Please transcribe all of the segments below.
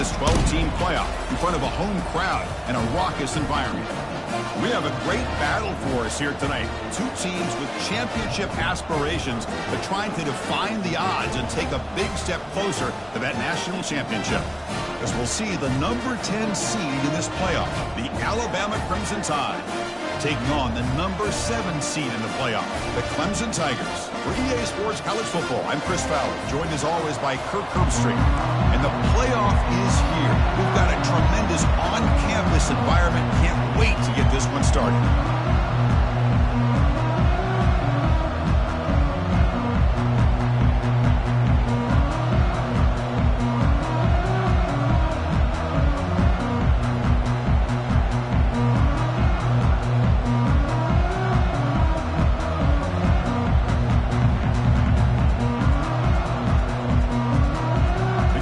this 12-team playoff in front of a home crowd and a raucous environment. We have a great battle for us here tonight. Two teams with championship aspirations, but trying to define the odds and take a big step closer to that national championship. As we'll see the number 10 seed in this playoff, the Alabama Crimson Tide, taking on the number 7 seed in the playoff, the Clemson Tigers. For EA Sports College Football, I'm Chris Fowler, joined as always by Kirk Herbstreit. And the playoff is here. We've got a tremendous on-campus environment. Can't wait to get this one started.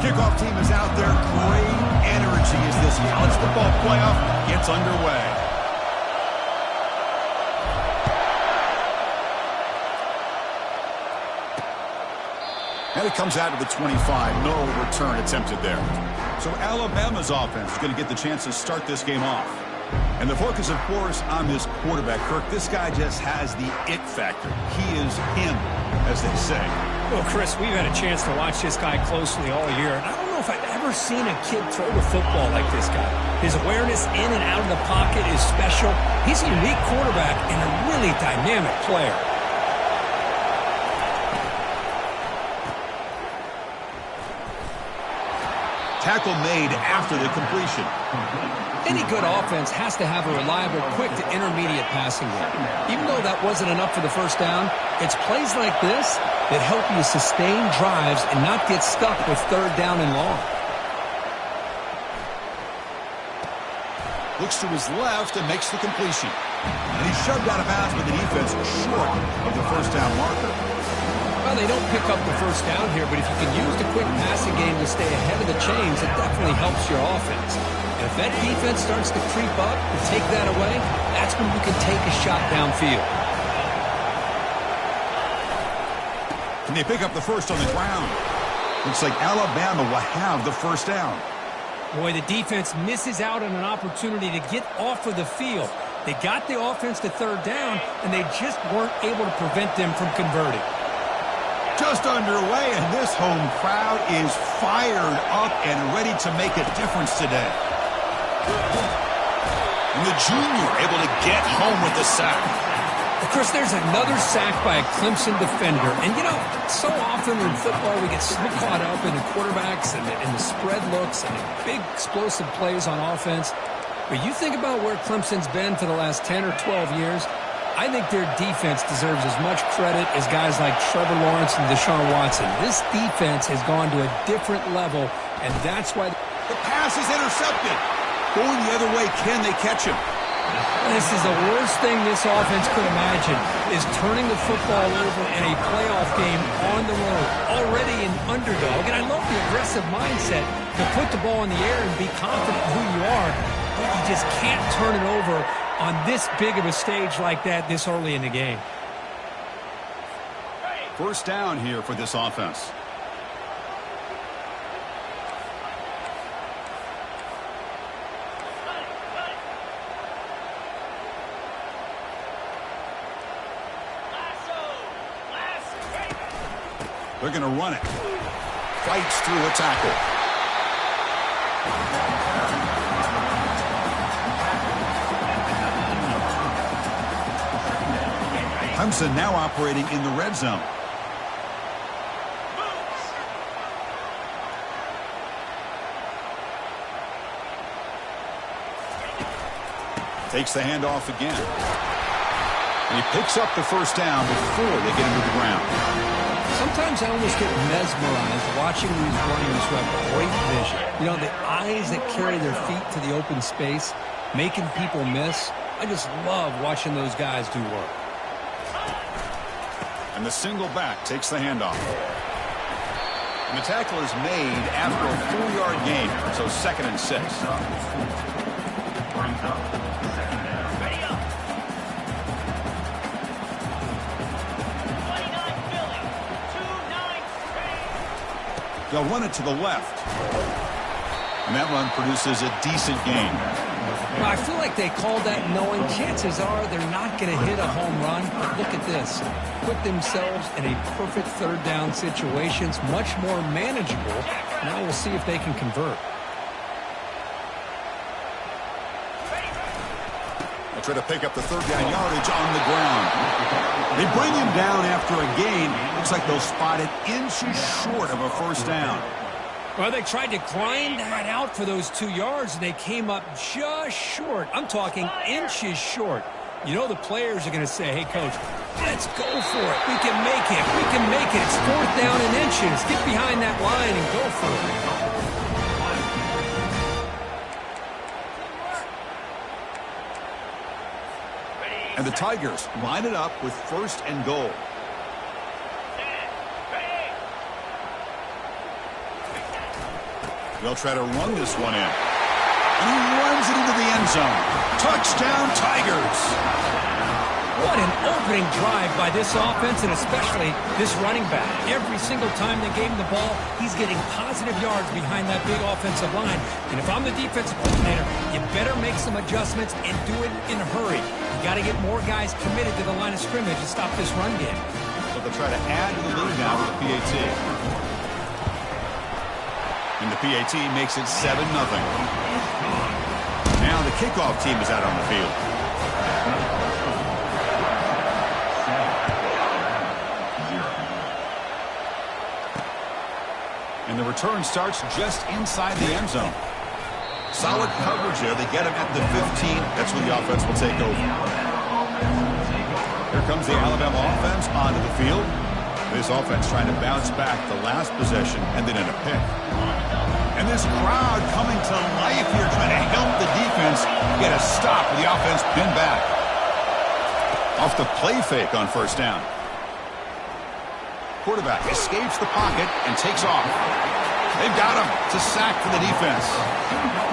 Kickoff team is out there. Great energy as this college football playoff gets underway. And it comes out to the 25. No return attempted there. So Alabama's offense is going to get the chance to start this game off. And the focus, of course, on this quarterback, Kirk. This guy just has the it factor. He is him, as they say. Well, Chris, we've had a chance to watch this guy closely all year, and I don't know if I've ever seen a kid throw the football like this guy. His awareness in and out of the pocket is special. He's a unique quarterback and a really dynamic player. Tackle made after the completion. Any good offense has to have a reliable, quick to intermediate passing game. Even though that wasn't enough for the first down, it's plays like this that help you sustain drives and not get stuck with third down and long. Looks to his left and makes the completion. And he's shoved out of bounds with the defense short of the first down marker. Well, they don't pick up the first down here, but if you can use the quick passing game to stay ahead of the chains, it definitely helps your offense. And if that defense starts to creep up and take that away, that's when you can take a shot downfield. Can they pick up the first on the ground? Looks like Alabama will have the first down. Boy, the defense misses out on an opportunity to get off of the field. They got the offense to third down, and they just weren't able to prevent them from converting. Just underway, and this home crowd is fired up and ready to make a difference today. And the junior able to get home with the sack. Of course, there's another sack by a Clemson defender. And, you know, so often in football we get so caught up in the quarterbacks and the spread looks and the big explosive plays on offense. But you think about where Clemson's been for the last 10 or 12 years, I think their defense deserves as much credit as guys like Trevor Lawrence and Deshaun Watson. This defense has gone to a different level, and that's why the pass is intercepted. Going the other way, can they catch him? This is the worst thing this offense could imagine, is turning the football over in a playoff game on the road. Already an underdog, and I love the aggressive mindset to put the ball in the air and be confident in who you are, but you just can't turn it over on this big of a stage like that this early in the game. First down here for this offense. They're going to run it. Fights through a tackle. Clemson now operating in the red zone. Takes the handoff again. And he picks up the first down before they get him to the ground. Sometimes I almost get mesmerized watching these runners who have great vision. You know, the eyes that carry their feet to the open space, making people miss. I just love watching those guys do work. And the single back takes the handoff. And the tackle is made after a 4-yard gain, so 2nd and 6. They'll run it to the left. And that run produces a decent gain. Well, I feel like they called that knowing chances are they're not going to hit a home run. But look at this. Put themselves in a perfect third down situations, much more manageable. Now we'll see if they can convert. They'll try to pick up the third down yardage on the ground. They bring him down after a gain. Looks like they'll spot it inches short of a first down. Well, they tried to grind that out for those 2 yards, and they came up just short. I'm talking inches short. You know the players are going to say, hey, Coach, let's go for it. We can make it. We can make it. It's fourth down in inches. Get behind that line and go for it. And the Tigers line it up with first and goal. They'll try to run this one in. And he runs it into the end zone. Touchdown, Tigers! What an opening drive by this offense, and especially this running back. Every single time they gave him the ball, he's getting positive yards behind that big offensive line. And if I'm the defensive coordinator, you better make some adjustments and do it in a hurry. You got to get more guys committed to the line of scrimmage to stop this run game. So they'll try to add to the lead now with the PAT. And the PAT makes it 7-0. Now the kickoff team is out on the field. And the return starts just inside the end zone. Solid coverage there. They get him at the 15. That's when the offense will take over. Here comes the Alabama offense onto the field. This offense trying to bounce back the last possession and then in a pick. And this crowd coming to life here trying to help the defense get a stop with the offense pinned back. Off the play fake on first down. Quarterback escapes the pocket and takes off. They've got him. It's a sack for the defense.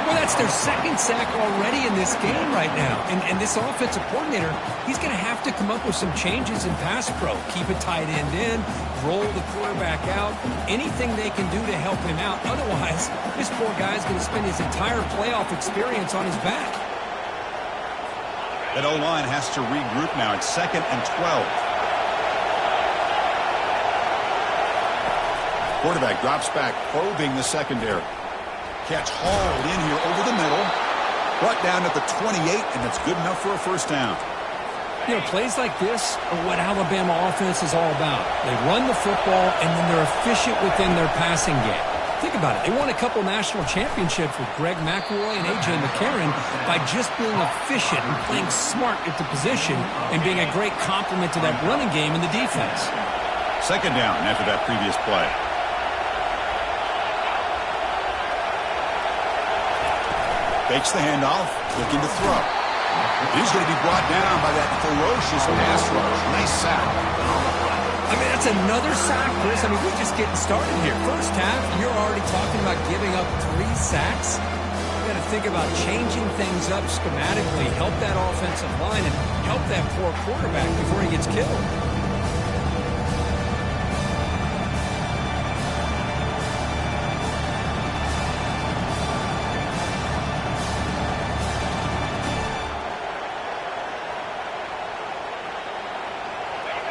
Well, that's their second sack already in this game right now. And this offensive coordinator, he's going to have to come up with some changes in pass pro. Keep a tight end in, roll the quarterback out, anything they can do to help him out. Otherwise, this poor guy's going to spend his entire playoff experience on his back. That O-line has to regroup now. It's 2nd and 12. Quarterback drops back, probing the secondary. Catch hauled in here over the middle. Brought down at the 28, and that's good enough for a first down. You know, plays like this are what Alabama offense is all about. They run the football, and then they're efficient within their passing game. Think about it. They won a couple national championships with Greg McElroy and A.J. McCarron by just being efficient and playing smart at the position and being a great complement to that running game in the defense. Second down after that previous play. Fakes the handoff, looking to throw. He's going to be brought down by that ferocious pass rush. Nice sack. I mean, that's another sack, Chris. I mean, we're just getting started here. First half, you're already talking about giving up 3 sacks. You got to think about changing things up schematically, help that offensive line, and help that poor quarterback before he gets killed.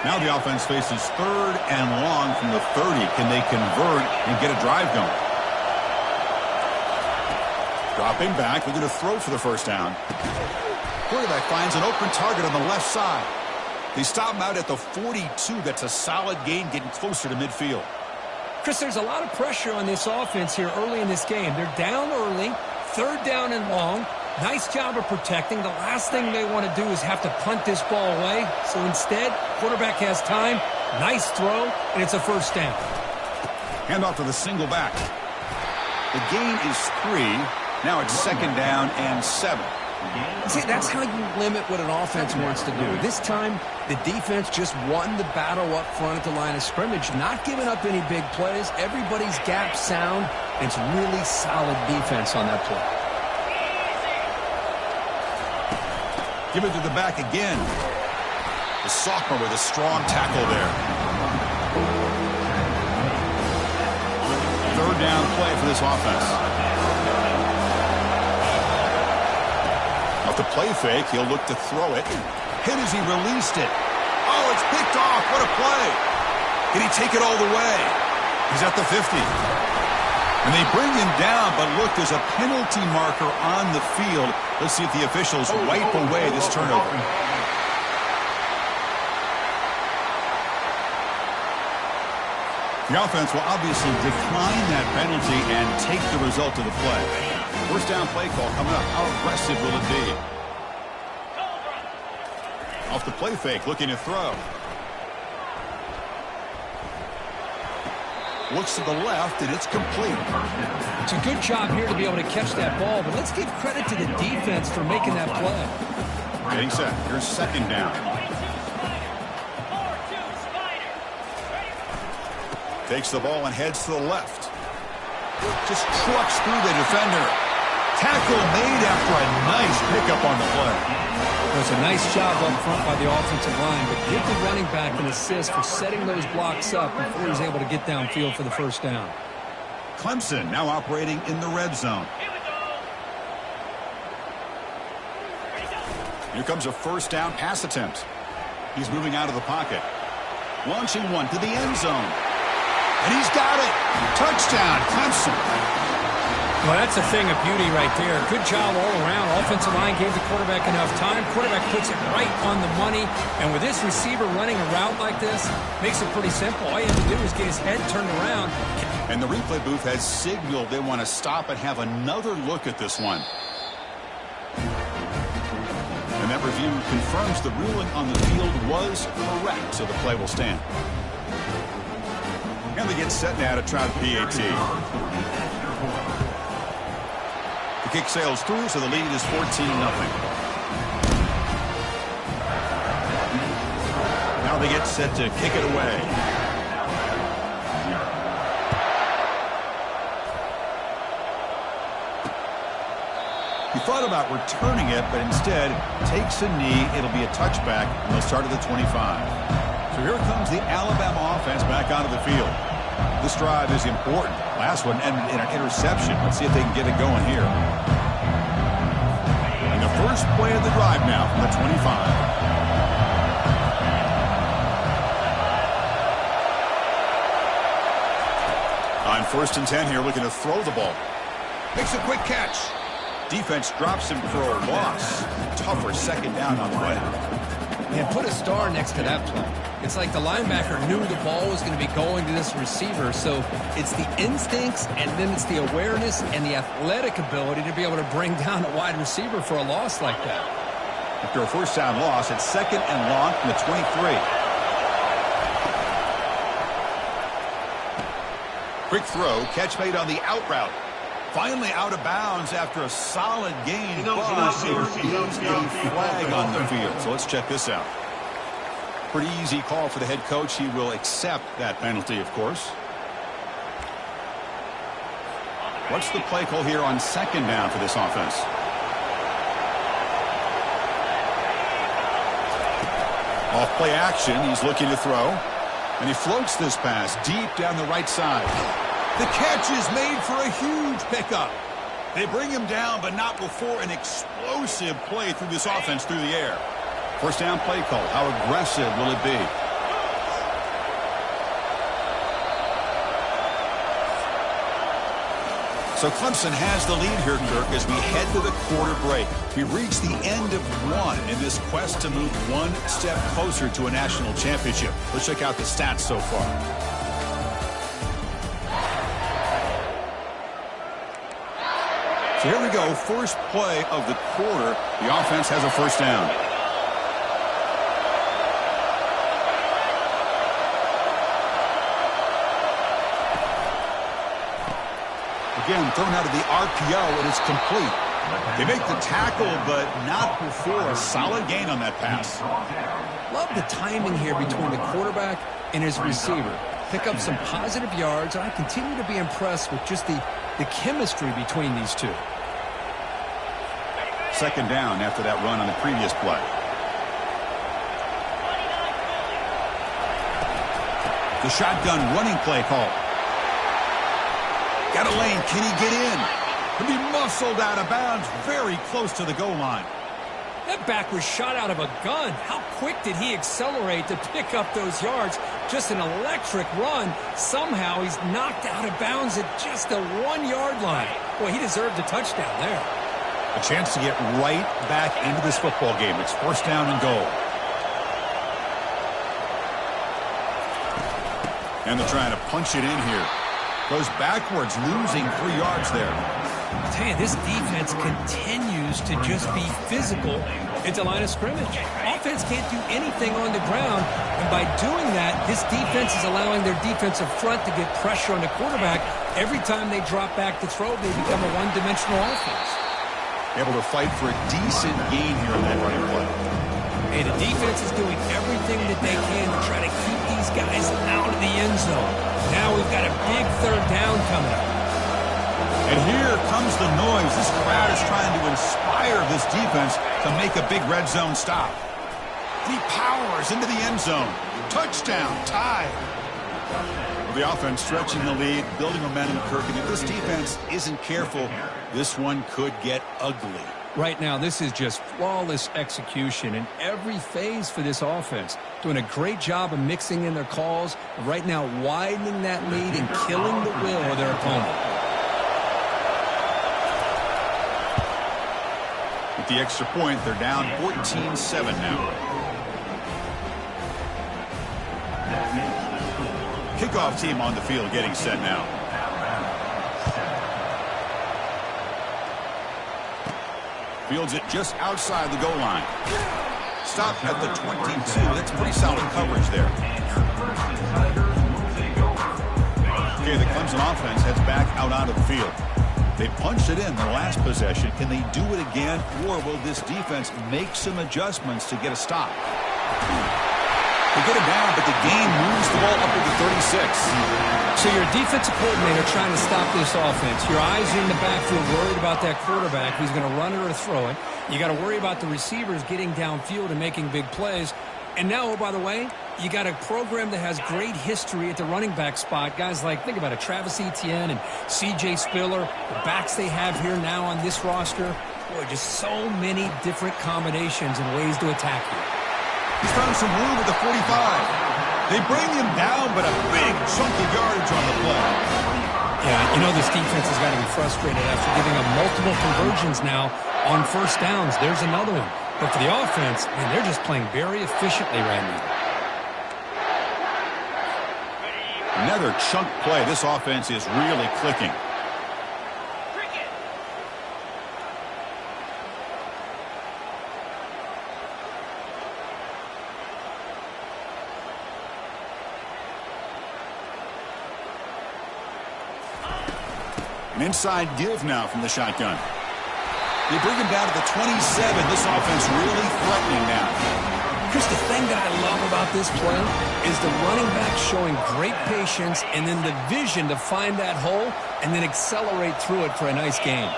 Now the offense faces 3rd and long from the 30. Can they convert and get a drive going? Dropping back, they're going to throw for the first down. Quarterback finds an open target on the left side. They stop him out at the 42. That's a solid gain, getting closer to midfield. Chris, there's a lot of pressure on this offense here early in this game. They're down early, 3rd down and long. Nice job of protecting. The last thing they want to do is have to punt this ball away. So instead, quarterback has time. Nice throw, and it's a first down. Handoff to the single back. The gain is 3. Now it's 2nd down and 7. See, that's how you limit what an offense wants to do. This time, the defense just won the battle up front at the line of scrimmage, not giving up any big plays. Everybody's gap sound. It's really solid defense on that play. Give it to the back again. The sophomore with a strong tackle there. 3rd down play for this offense. the play fake, he'll look to throw it. Hit as he released it. Oh, it's picked off. What a play. Can he take it all the way? He's at the 50. And they bring him down, but look, there's a penalty marker on the field. Let's see if the officials wipe away this turnover. The offense will obviously decline that penalty and take the result of the play. First down play call coming up. How aggressive will it be? Off the play fake, looking to throw. Looks to the left, and it's complete. It's a good job here to be able to catch that ball, but let's give credit to the defense for making that play. Getting set. Here's second down. Takes the ball and heads to the left. Just trucks through the defender. Tackle made after a nice pickup on the play. It was a nice job up front by the offensive line, but give the running back an assist for setting those blocks up before he's able to get downfield for the first down. Clemson now operating in the red zone. Here comes a first down pass attempt. He's moving out of the pocket. Launching one to the end zone. And he's got it. Touchdown, Clemson. Well, that's a thing of beauty right there. Good job all around. Offensive line gave the quarterback enough time. Quarterback puts it right on the money. And with this receiver running a route like this, makes it pretty simple. All you have to do is get his head turned around. And the replay booth has signaled they want to stop and have another look at this one. And that review confirms the ruling on the field was correct, so the play will stand. And they get set now to try the PAT. The kick sails through, so the lead is 14-0. Now they get set to kick it away. He thought about returning it, but instead takes a knee. It'll be a touchback, and they'll start at the 25. So here comes the Alabama offense back onto the field. This drive is important. Last one ended in an interception. Let's see if they can get it going here. And the first play of the drive now from the 25. On 1st and 10 here, looking to throw the ball. Makes a quick catch. Defense drops him for a loss. Tougher second down on the way. And put a star next to that play. It's like the linebacker knew the ball was going to be going to this receiver, so it's the instincts and then it's the awareness and the athletic ability to be able to bring down a wide receiver for a loss like that. After a first down loss, it's 2nd and long from the 23. Quick throw, catch made on the out route. Finally out of bounds after a solid gain, but there is a flag on the field. So let's check this out. Pretty easy call for the head coach. He will accept that penalty, of course. What's the play call here on 2nd down for this offense? Off play action, he's looking to throw. And he floats this pass deep down the right side. The catch is made for a huge pickup. They bring him down, but not before an explosive play through this offense through the air. First down play call. How aggressive will it be? So Clemson has the lead here, Kirk, as we head to the quarter break. We reach the end of one in this quest to move one step closer to a national championship. Let's check out the stats so far. So here we go, first play of the quarter. The offense has a first down. Again, thrown out of the RPO, and it's complete. They make the tackle, but not before a solid gain on that pass. Love the timing here between the quarterback and his receiver. Pick up some positive yards. I continue to be impressed with just the chemistry between these two. Second down after that run on the previous play. The shotgun running play call. Got a lane. Can he get in? He'll be muscled out of bounds very close to the goal line. That back was shot out of a gun. How quick did he accelerate to pick up those yards? Just an electric run. Somehow he's knocked out of bounds at just the 1-yard line. Boy, he deserved a touchdown there. A chance to get right back into this football game. It's first down and goal. And they're trying to punch it in here. Goes backwards, losing 3 yards there. I tell you, this defense continues to just be physical at the line of scrimmage. Offense can't do anything on the ground, and by doing that, this defense is allowing their defensive front to get pressure on the quarterback. Every time they drop back to throw, they become a one-dimensional offense. Able to fight for a decent gain here in that running play. Hey, the defense is doing everything that they can to try to keep these guys out of the end zone. Now we've got a big third down coming up. And here comes the noise. This crowd is trying to inspire this defense to make a big red zone stop. He powers into the end zone. Touchdown, tie. Well, the offense stretching the lead, building momentum, Kirk. And if this defense isn't careful, this one could get ugly. Right now, this is just flawless execution in every phase for this offense. Doing a great job of mixing in their calls. Right now, widening that lead and killing the will of their opponent. With the extra point, they're down 14-7 now. Kickoff team on the field getting set now. Fields it just outside the goal line. Stop at the 22. That's pretty solid coverage there. Okay, the Clemson offense heads back out onto the field. They punched it in the last possession. Can they do it again, or will this defense make some adjustments to get a stop? They get it down, but the game moves the ball up to the 36. So you're a defensive coordinator trying to stop this offense. Your eyes are in the backfield, worried about that quarterback who's going to run it or throw it. You got to worry about the receivers getting downfield and making big plays. And now, oh, by the way, you got a program that has great history at the running back spot. Guys like, think about it, Travis Etienne and C.J. Spiller, the backs they have here now on this roster. Boy, just so many different combinations and ways to attack you. He's found some room at the 45. They bring him down, but a big chunk of yardage on the play. Yeah, you know this defense has got to be frustrated after giving them multiple conversions now on first downs. There's another one. But for the offense, man, they're just playing very efficiently right now. Another chunk play. This offense is really clicking. An inside give now from the shotgun. They bring him down to the 27. This offense really threatening now. Chris, the thing that I love about this play is the running back showing great patience and then the vision to find that hole and then accelerate through it for a nice gain.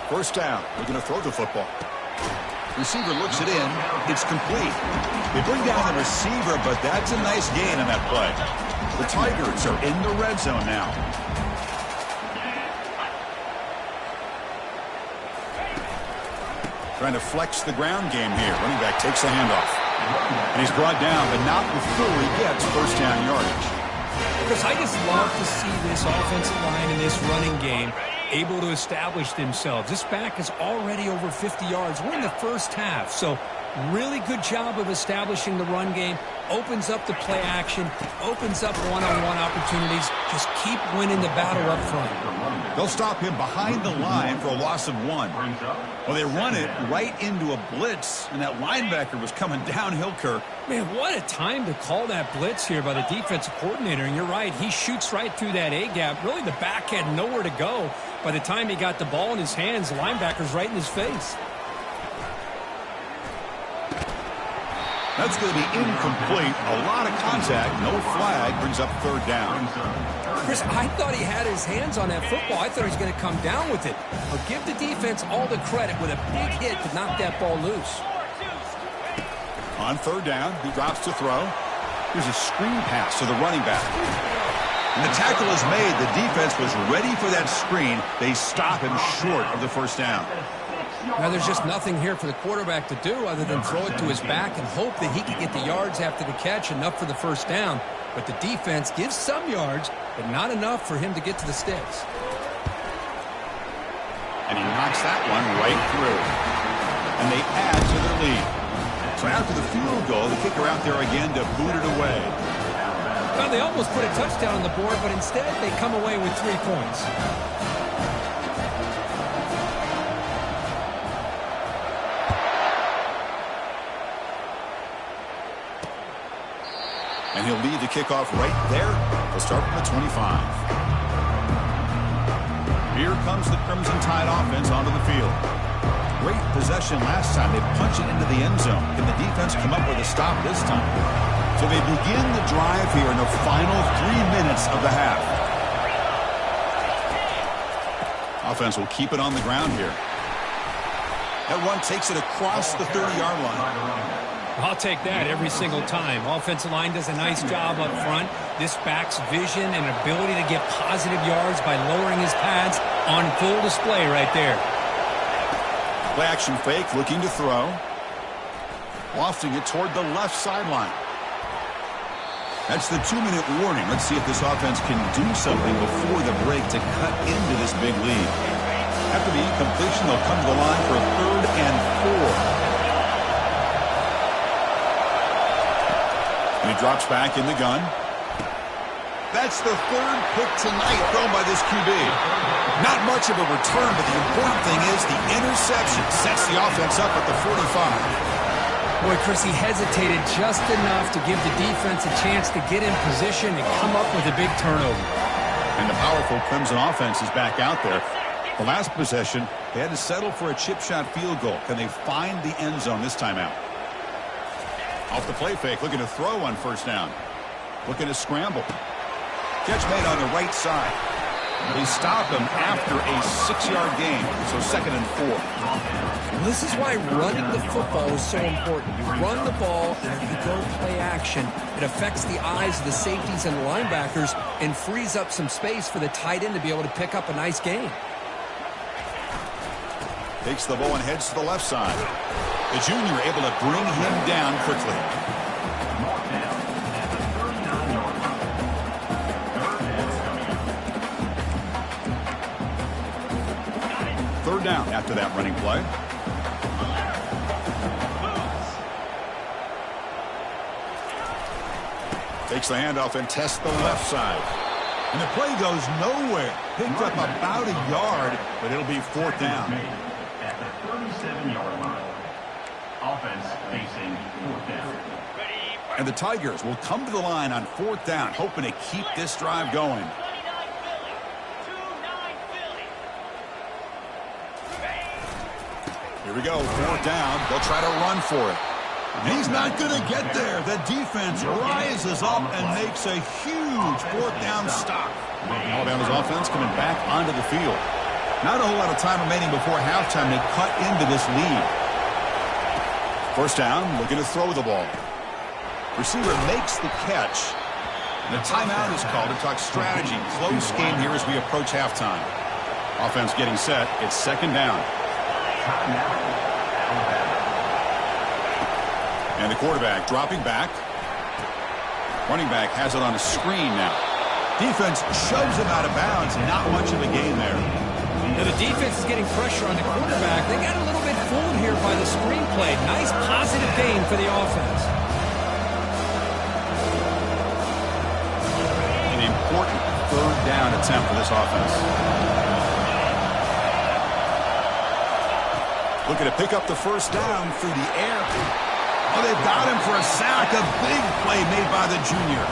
First down. They're going to throw the football. Receiver looks it in. It's complete. They bring down the receiver, but that's a nice gain on that play. The Tigers are in the red zone now. Trying to flex the ground game here. Running back takes the handoff. And he's brought down, but not before he gets first down yardage. Chris, I just love to see this offensive line and this running game able to establish themselves. This back is already over 50 yards. We're in the first half, so really good job of establishing the run game. Opens up the play action, opens up one-on-one opportunities. Just keep winning the battle up front. They'll stop him behind the line for a loss of 1. Well, they run it right into a blitz, and that linebacker was coming downhill, Kirk. Man, what a time to call that blitz here by the defensive coordinator. And you're right, he shoots right through that A-gap. Really, the back had nowhere to go. By the time he got the ball in his hands, the linebacker's right in his face. That's going to be incomplete. A lot of contact. No flag. Brings up third down. Chris, I thought he had his hands on that football. I thought he was going to come down with it. But give the defense all the credit with a big hit to knock that ball loose. On third down, he drops to throw. Here's a screen pass to the running back. And the tackle is made. The defense was ready for that screen. They stop him short of the first down. Now, there's just nothing here for the quarterback to do other than throw it to his back and hope that he can get the yards after the catch, enough for the first down. But the defense gives some yards, but not enough for him to get to the sticks. And he knocks that one right through. And they add to their lead. So after the field goal, the kicker out there again to boot it away. Well, they almost put a touchdown on the board, but instead they come away with 3 points. And he'll lead the kickoff right there. They'll start from the 25. Here comes the Crimson Tide offense onto the field. Great possession last time. They punch it into the end zone. Can the defense come up with a stop this time? So they begin the drive here in the final 3 minutes of the half. Offense will keep it on the ground here. That one takes it across the 30-yard line. I'll take that every single time. Offensive line does a nice job up front. This back's vision and ability to get positive yards by lowering his pads on full display right there. Play action fake, looking to throw. Lofting it toward the left sideline. That's the 2-minute warning. Let's see if this offense can do something before the break to cut into this big lead. After the incompletion, they'll come to the line for a 3rd and 4. And he drops back in the gun. That's the 3rd pick tonight thrown by this QB. Not much of a return, but the important thing is the interception sets the offense up at the 45. Boy, Chris, he hesitated just enough to give the defense a chance to get in position and come up with a big turnover. And the powerful Clemson offense is back out there. The last possession, they had to settle for a chip shot field goal. Can they find the end zone this time out? Off the play fake, looking to throw on 1st down. Looking to scramble. Catch made on the right side. They stop him after a 6-yard gain, so 2nd and 4. Well, this is why running the football is so important. You run the ball, and if you go play action, it affects the eyes of the safeties and linebackers and frees up some space for the tight end to be able to pick up a nice gain. Takes the ball and heads to the left side. The junior able to bring him down quickly. Third down after that running play. Takes the handoff and tests the left side. And the play goes nowhere. Picked up about a yard, but it'll be 4th down. At the 37-yard line. Offense facing 4th down. And the Tigers will come to the line on 4th down, hoping to keep this drive going. Here we go, 4th down. They'll try to run for it. And he's not going to get there. The defense rises up and makes a huge 4th down stop. Alabama's offense coming back onto the field. Not a whole lot of time remaining before halftime to cut into this lead. 1st down, looking to throw the ball. Receiver makes the catch. And the timeout is called to talk strategy. Close game here as we approach halftime. Offense getting set. It's 2nd down. And the quarterback dropping back. Running back has it on a screen now. Defense shoves him out of bounds. Not much of a gain there. Now the defense is getting pressure on the quarterback. They got a little bit fooled here by the screen play. Nice positive gain for the offense. An important 3rd down attempt for this offense. Looking to pick up the 1st down through the air. Oh, they've got him for a sack. A big play made by the junior.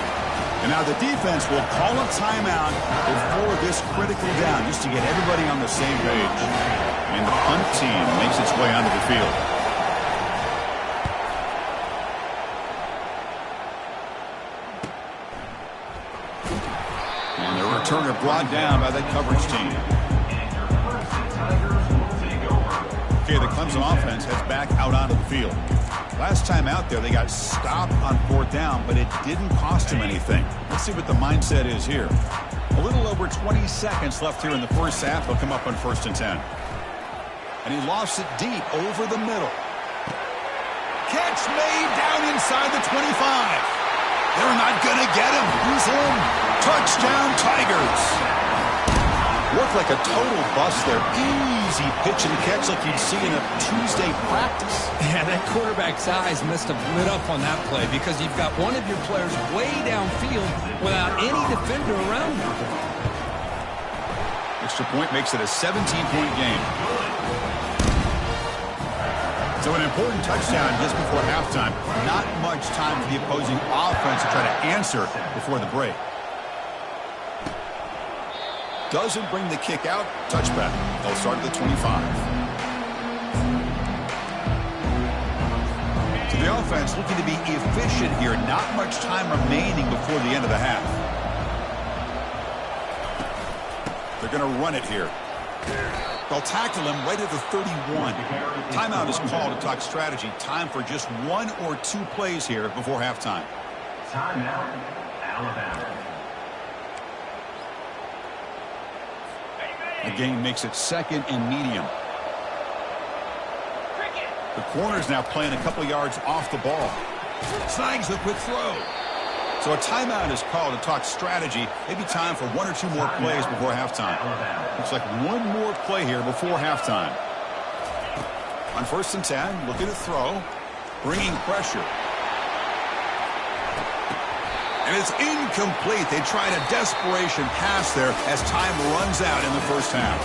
And now the defense will call a timeout before this critical down, just to get everybody on the same page. And the punt team makes its way onto the field. And the returner brought down by that coverage team. Okay, the Clemson offense heads back out onto the field. Last time out there, they got stopped on 4th down, but it didn't cost them anything. Let's see what the mindset is here. A little over 20 seconds left here in the 1st half. They'll come up on 1st and 10. And he lofts it deep over the middle. Catch made down inside the 25. They're not going to get him. He's in. Touchdown, Tigers. Looked like a total bust there. Easy pitch and catch like you'd see in a Tuesday practice. Yeah, that quarterback's eyes must have lit up on that play because you've got one of your players way downfield without any defender around him. Extra point makes it a 17-point game. So an important touchdown just before halftime. Not much time for the opposing offense to try to answer before the break. Doesn't bring the kick out. Touchback. They'll start at the 25. So the offense looking to be efficient here. Not much time remaining before the end of the half. They're going to run it here. They'll tackle him right at the 31. Timeout is called to talk strategy. Time for just 1 or 2 plays here before halftime. Timeout, Alabama. The game makes it 2nd and medium. The corner's now playing a couple yards off the ball. Snags the quick throw. So a timeout is called to talk strategy. Maybe time for 1 or 2 more plays before halftime. Looks like 1 more play here before halftime. On 1st and 10, looking to throw. Bringing pressure. And it's incomplete. They tried a desperation pass there as time runs out in the first half.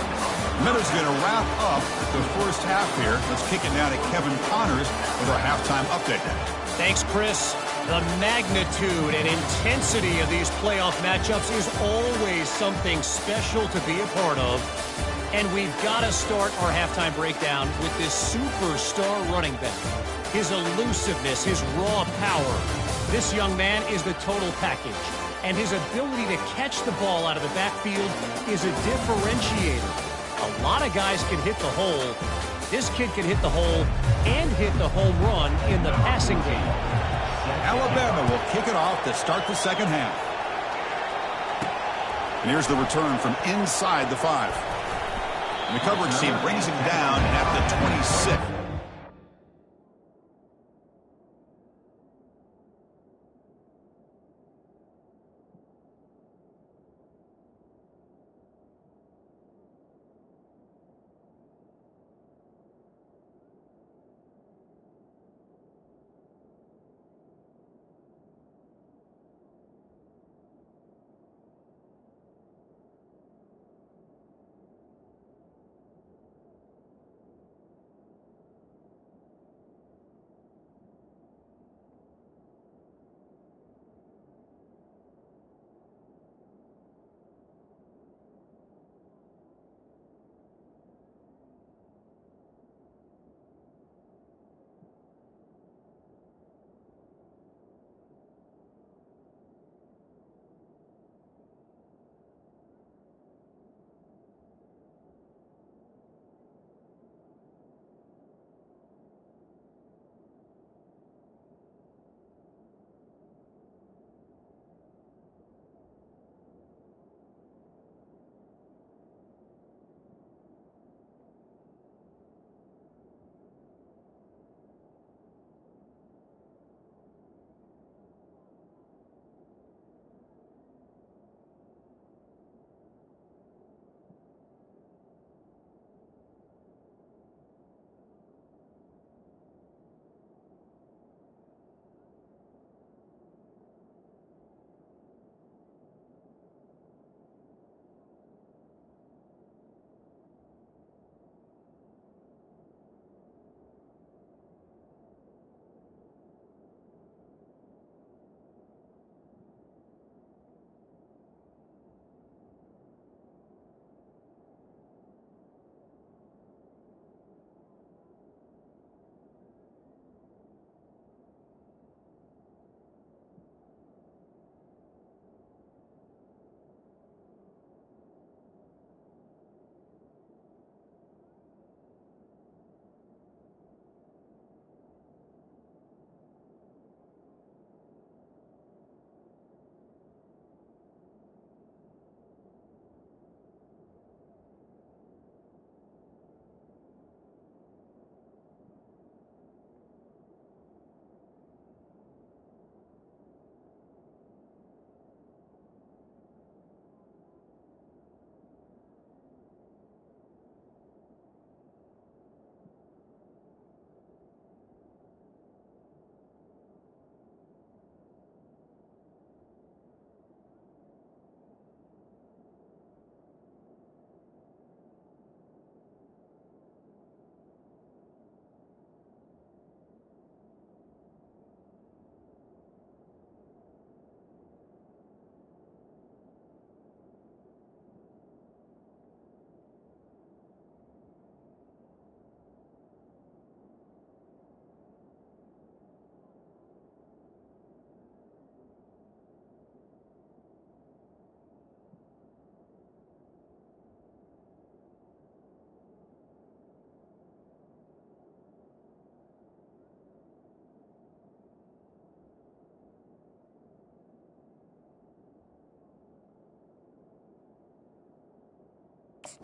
Miller's going to wrap up the first half here. Let's kick it now to Kevin Connors with our halftime update. Thanks, Chris. The magnitude and intensity of these playoff matchups is always something special to be a part of. And we've got to start our halftime breakdown with this superstar running back. His elusiveness, his raw power. This young man is the total package. And his ability to catch the ball out of the backfield is a differentiator. A lot of guys can hit the hole. This kid can hit the hole and hit the home run in the passing game. Alabama will kick it off to start the second half. And here's the return from inside the 5. And the coverage team brings him down at the 26.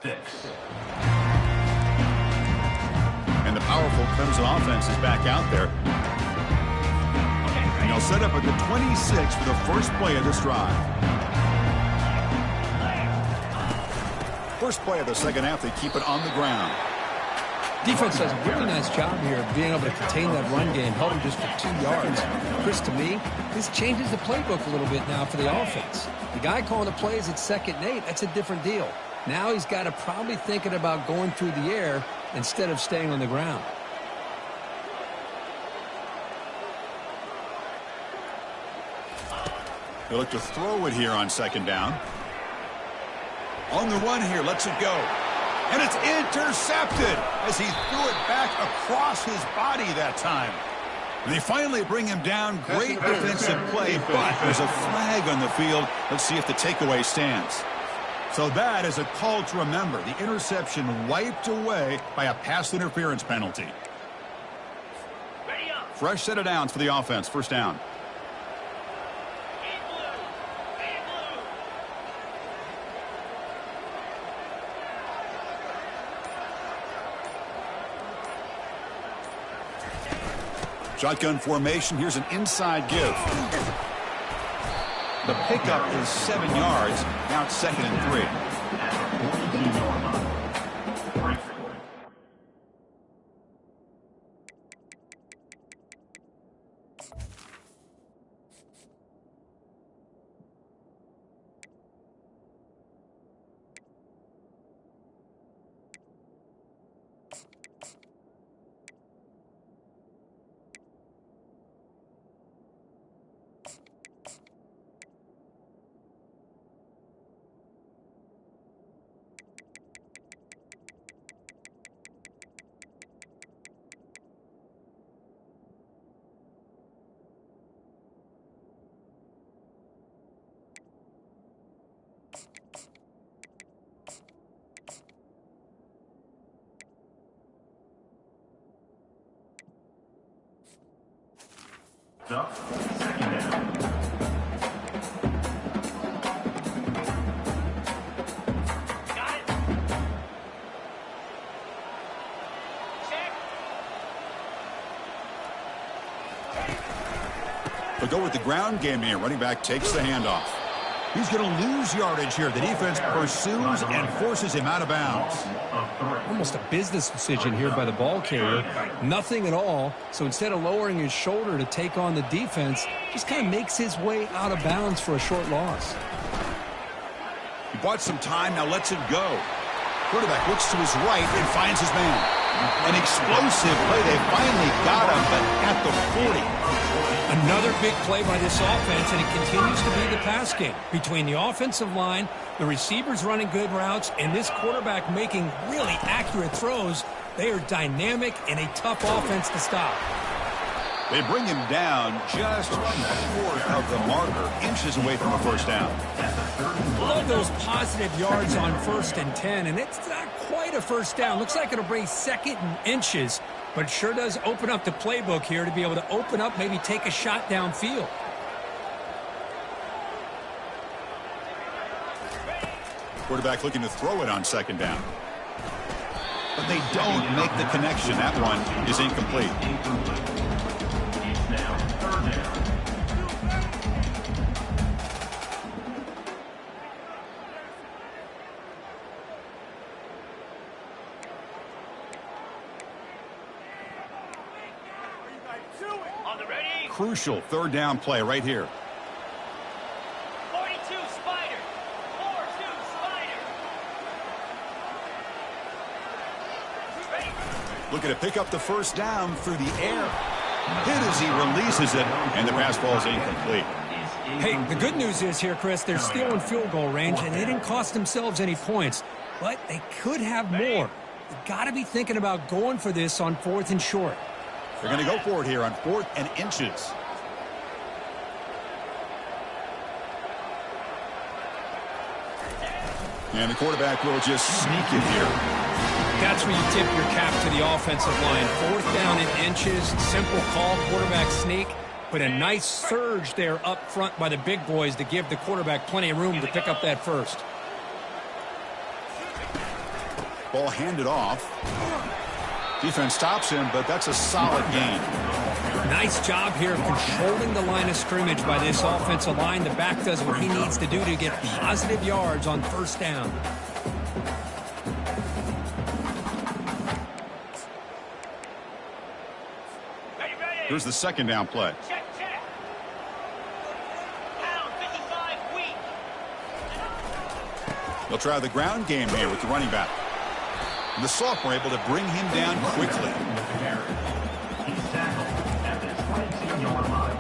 6. And the powerful Clemson offense is back out there. And they'll set up at the 26 for the first play of this drive. First play of the second half, they keep it on the ground. Defense does a really nice job here of being able to contain that run game, held him just for 2 yards. Chris, to me, this changes the playbook a little bit now for the offense. The guy calling the plays at 2nd and 8, that's a different deal. Now he's got to probably thinking about going through the air instead of staying on the ground. They look to throw it here on 2nd down. On the run here, lets it go. And it's intercepted as he threw it back across his body that time. And they finally bring him down. Great defensive play, but there's a flag on the field. Let's see if the takeaway stands. So that is a call to remember. The interception wiped away by a pass interference penalty. Fresh set of downs for the offense. First down. Shotgun formation. Here's an inside give. The pickup is 7 yards. Now it's 2nd and 3. Up, 2nd down. Got it. Check. They'll go with the ground game here. Running back takes the handoff. He's going to lose yardage here. The defense pursues and forces him out of bounds. Almost a business decision here by the ball carrier. Nothing at all. So instead of lowering his shoulder to take on the defense, just kind of makes his way out of bounds for a short loss. He bought some time, now lets it go. Quarterback looks to his right and finds his man. An explosive play. They finally got him, but at the 40. Another big play by this offense, and it continues to be the pass game. Between the offensive line, the receivers running good routes, and this quarterback making really accurate throws, they are dynamic and a tough offense to stop. They bring him down just short of the marker, inches away from a first down. Love those positive yards on 1st and 10, and it's not quite a first down. Looks like it'll bring 2nd and inches, but it sure does open up the playbook here to be able to open up, maybe take a shot downfield. Quarterback looking to throw it on 2nd down. But they don't make the connection. That one is incomplete. It's now 3rd down. Crucial 3rd down play right here. 42 Spider. 4-2 Spider. Looking to pick up the first down through the air. Hit as he releases it, and the pass ball is incomplete. Hey, the good news is here, Chris, they're still in field goal range, and they didn't cost themselves any points, but they could have more. You got to be thinking about going for this on 4th and short. They're going to go for it here on 4th and inches. And the quarterback will just sneak it here. That's where you tip your cap to the offensive line. 4th down and inches, simple call, quarterback sneak, but a nice surge there up front by the big boys to give the quarterback plenty of room to pick up that first. Ball handed off. Defense stops him, but that's a solid gain. Nice job here of controlling the line of scrimmage by this offensive line. The back does what he needs to do to get positive yards on first down. Here's the second down play. Check, check. Pound 55 weak. They'll try the ground game here with the running back. And the sophomore able to bring him down quickly. He's tackled at the 22-yard line.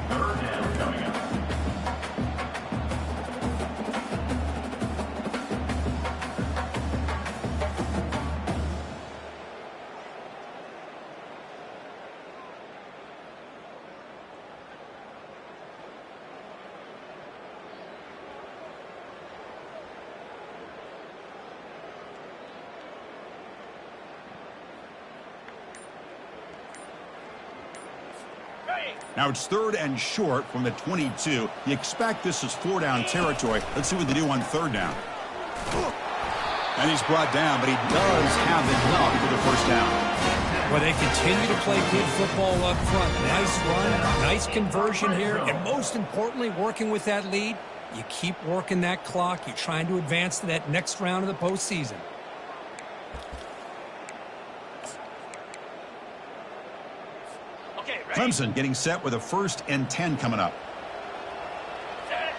Third down coming up. Now it's third and short from the 22. You expect this is 4-down territory. Let's see what they do on third down. And he's brought down, but he does have enough for the first down. Well, they continue to play good football up front. Nice run, nice conversion here, and most importantly, working with that lead, you keep working that clock. You're trying to advance to that next round of the postseason. Okay, ready? Clemson getting set with a 1st and 10 coming up. Set.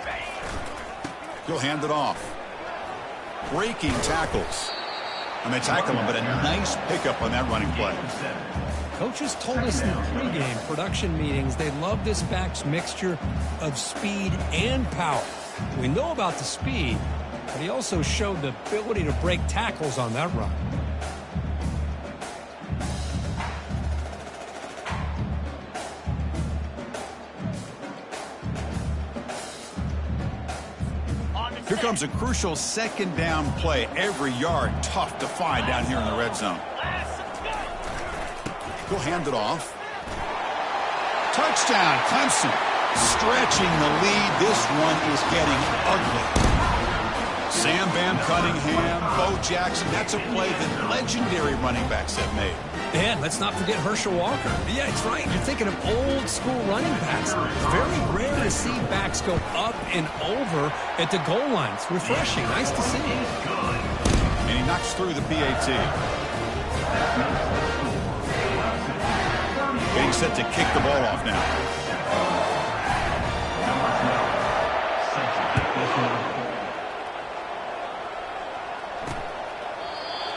Ready? He'll hand it off. Breaking tackles. And they tackle him, but a nice pickup on that running play. Coaches told us in the pregame production meetings they love this back's mixture of speed and power. We know about the speed, but he also showed the ability to break tackles on that run. Here comes a crucial second down play. Every yard tough to find down here in the red zone. He'll hand it off. Touchdown, Clemson. Stretching the lead. This one is getting ugly. Sam Bam Cunningham, Bo Jackson. That's a play that legendary running backs have made. And let's not forget Herschel Walker. Yeah, it's right. You're thinking of old school running backs. Very rare to see backs go up and over at the goal line. It's refreshing. Nice to see. And he knocks through the PAT. Getting set to kick the ball off now.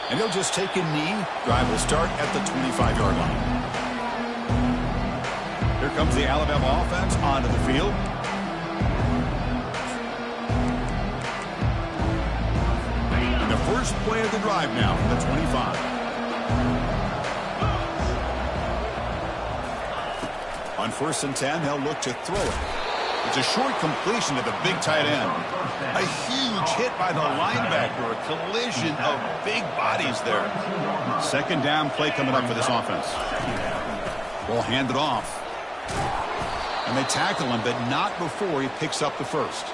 And he'll just take a knee. Drive will start at the 25-yard line. Here comes the Alabama offense onto the field. And the first play of the drive now from the 25. On 1st and 10, they'll look to throw it. It's a short completion to the big tight end. A huge hit by the linebacker. A collision of big bodies there. Second down play coming up for this offense. Ball handed off. And they tackle him, but not before he picks up the first.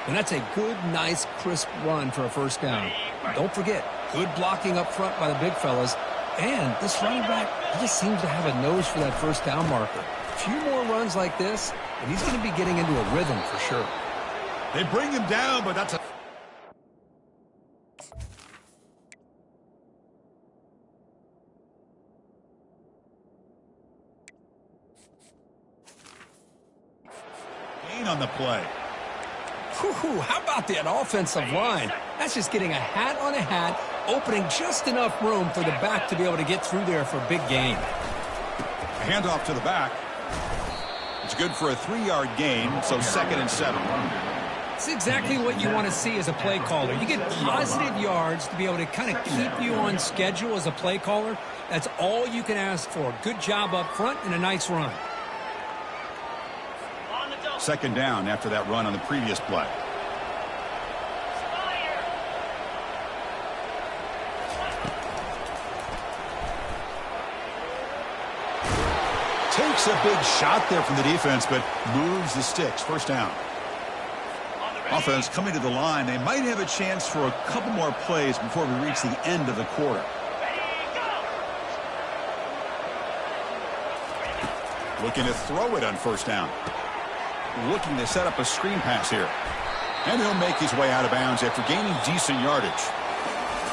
And that's a good, nice, crisp run for a first down. Don't forget, good blocking up front by the big fellas. And this running back, he just seems to have a nose for that first down marker. A few more runs like this, and he's going to be getting into a rhythm for sure. They bring him down, but that's a... gain on the play. Whew, how about that offensive line? That's just getting a hat on a hat, opening just enough room for the back to be able to get through there for a big gain. A handoff to the back. It's good for a 3-yard gain, so 2nd and 7. It's exactly what you want to see as a play caller. You get positive yards to be able to kind of keep you on schedule as a play caller. That's all you can ask for. Good job up front and a nice run. On the double. 2nd down after that run on the previous play. Fire. Takes a shot there from the defense, but moves the sticks. First down. Offense coming to the line. They might have a chance for a couple more plays before we reach the end of the quarter. Looking to throw it on first down. Looking to set up a screen pass here. And he'll make his way out of bounds after gaining decent yardage.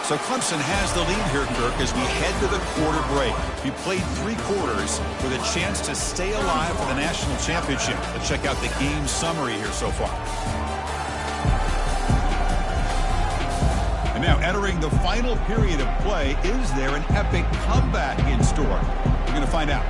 So Clemson has the lead here, Kirk, as we head to the quarter break. We played 3 quarters with a chance to stay alive for the national championship. Let's check out the game summary here so far. And now entering the final period of play, is there an epic comeback in store? We're going to find out.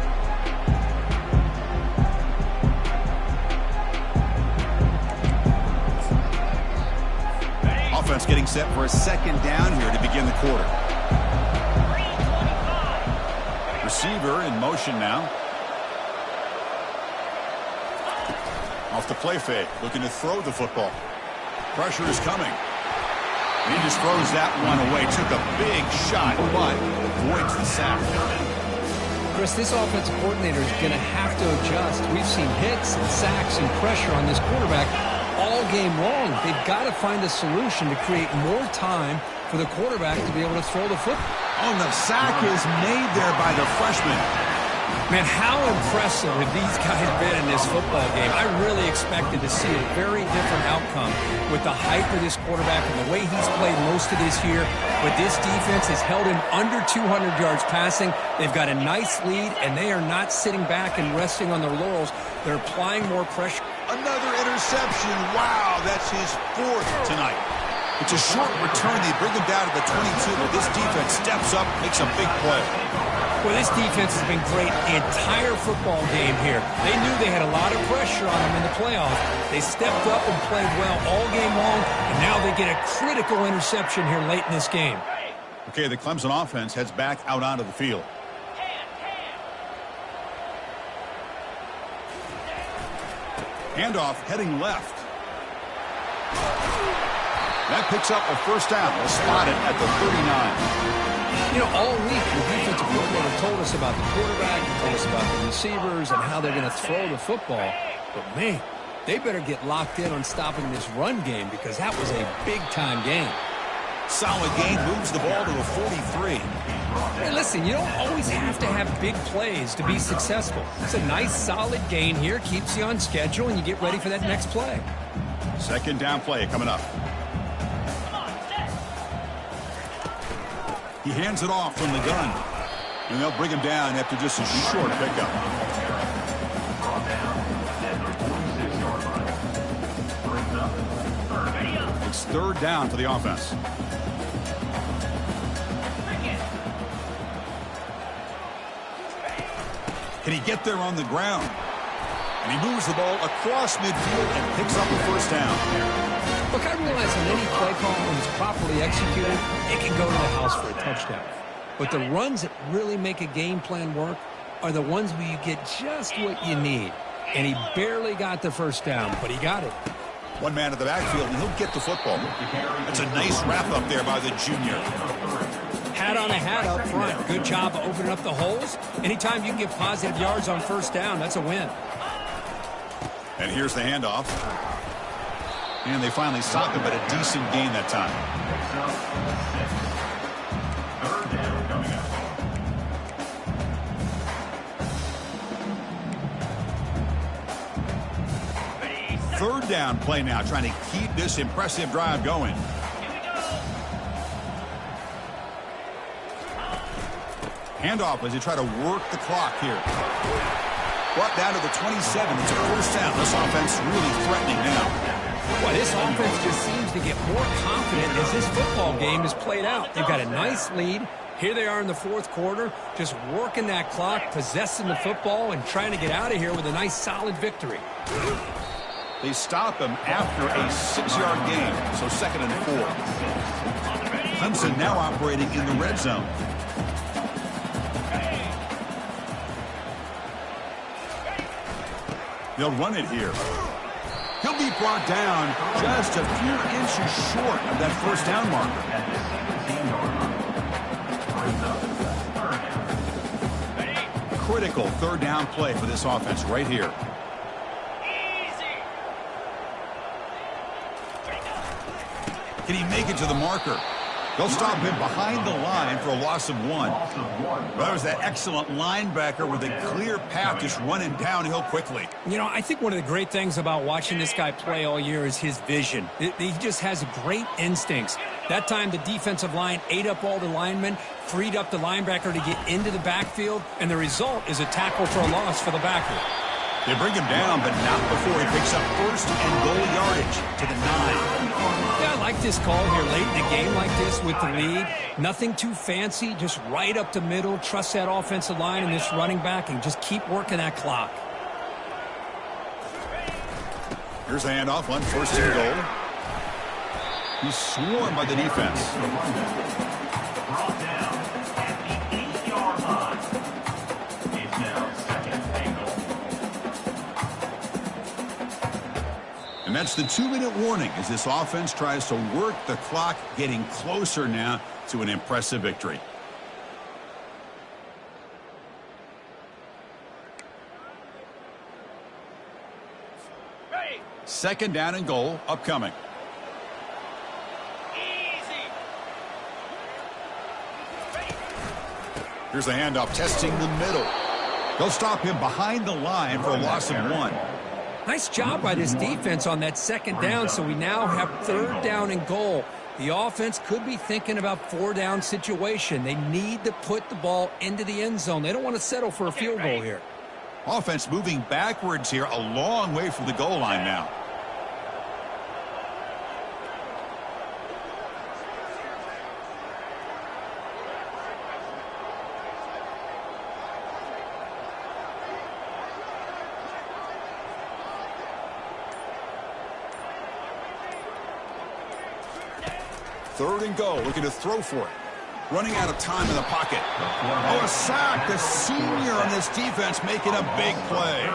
Offense getting set for a second down here to begin the quarter. Receiver in motion now. Off the play fake, looking to throw the football. Pressure is coming. He just throws that one away. Took a big shot, but avoids the sack. Chris, this offensive coordinator is going to have to adjust. We've seen hits and sacks and pressure on this quarterback all game long. They've got to find a solution to create more time for the quarterback to be able to throw the football. Oh, the sack is made there by the freshman. Man, how impressive have these guys been in this football game? I really expected to see a very different outcome with the hype of this quarterback and the way he's played most of this year. But this defense has held him under 200 yards passing. They've got a nice lead, and they are not sitting back and resting on their laurels. They're applying more pressure. Another interception. Wow, that's his 4th tonight. It's a short return. They bring him down to the 22, but this defense steps up, makes a big play. Well, this defense has been great the entire football game here. They knew they had a lot of pressure on them in the playoffs. They stepped up and played well all game long, and now they get a critical interception here late in this game. Okay, the Clemson offense heads back out onto the field. Handoff heading left. That picks up a first down. We'll spot it at the 39. You know, all week the defensive coordinator told us about the quarterback, he told us about the receivers and how they're going to throw the football. But, man, they better get locked in on stopping this run game because that was a big-time game. Solid gain, moves the ball to the 43. Hey, listen, you don't always have to have big plays to be successful. It's a nice, solid gain here, keeps you on schedule, and you get ready for that next play. Second down play coming up. He hands it off from the gun. And they'll bring him down after just a short pickup. It's 3rd down for the offense. Can he get there on the ground? And he moves the ball across midfield and picks up a first down. Look, I realize on any play call, when it's properly executed, it can go to the house for a touchdown. But the runs that really make a game plan work are the ones where you get just what you need. And he barely got the first down, but he got it. One man at the backfield, and he'll get the football. That's a nice wrap up there by the junior. Hat on a hat up front. Good job of opening up the holes. Anytime you can get positive yards on first down, that's a win. And here's the handoff. And they finally stopped him, but a decent gain that time. 3rd down play now, trying to keep this impressive drive going. Handoff as they try to work the clock here. Brought down to the 27. It's a first down. This offense really threatening now. Well, this offense just seems to get more confident as this football game is played out. They've got a nice lead. Here they are in the 4th quarter, just working that clock, possessing the football, and trying to get out of here with a nice, solid victory. They stop him after a 6-yard gain, so 2nd and 4. Clemson now operating in the red zone. They'll run it here. He'll be brought down just a few inches short of that first down marker. critical third down play for this offense right here. Easy. Can he make it to the marker? They'll stop him behind the line for a loss of 1. Well, that was that excellent linebacker with a clear path just running downhill quickly. You know, I think one of the great things about watching this guy play all year is his vision. He just has great instincts. That time, the defensive line ate up all the linemen, freed up the linebacker to get into the backfield, and the result is a tackle for a loss for the backer. They bring him down, but not before he picks up first and goal yardage to the 9. Yeah, I like this call here late in the game like this with the lead. Nothing too fancy, just right up the middle. Trust that offensive line and this running back and just keep working that clock. Here's the handoff on first and goal. He's swarmed by the defense. Brought down at the 8-yard line. It's now second and goal. And that's the 2-minute warning as this offense tries to work the clock, getting closer now to an impressive victory. Ready. Second down and goal upcoming. Easy. Ready. Here's the handoff, testing the middle. They'll stop him behind the line for a loss of 1. Nice job by this defense on that second down, so we now have third down and goal. The offense could be thinking about four-down situation. They need to put the ball into the end zone. They don't want to settle for a field goal here. Offense moving backwards here, a long way from the goal line now. Third and goal, looking to throw for it. Running out of time in the pocket. Oh, a sack. The senior on this defense making a big play.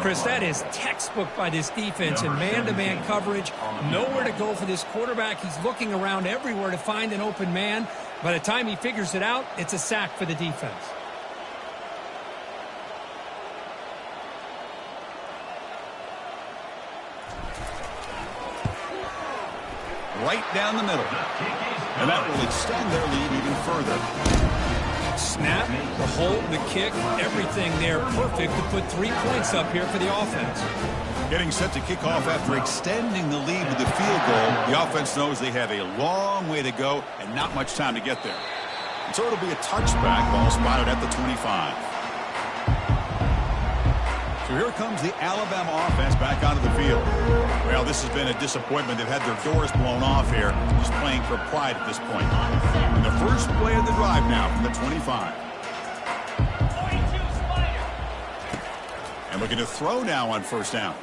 Chris, that is textbook by this defense in man-to-man coverage. Nowhere to go for this quarterback. He's looking around everywhere to find an open man. By the time he figures it out, it's a sack for the defense. Right down the middle. And that will extend their lead even further. Snap, the hold, the kick, everything there perfect to put 3 points up here for the offense. Getting set to kick off after extending the lead with the field goal. The offense knows they have a long way to go and not much time to get there. And so it'll be a touchback, ball spotted at the 25. So here comes the Alabama offense back onto the field. Well, this has been a disappointment. They've had their doors blown off here, just playing for pride at this point. And the first play of the drive now from the 25. 42 Spider. And looking to throw now on first down.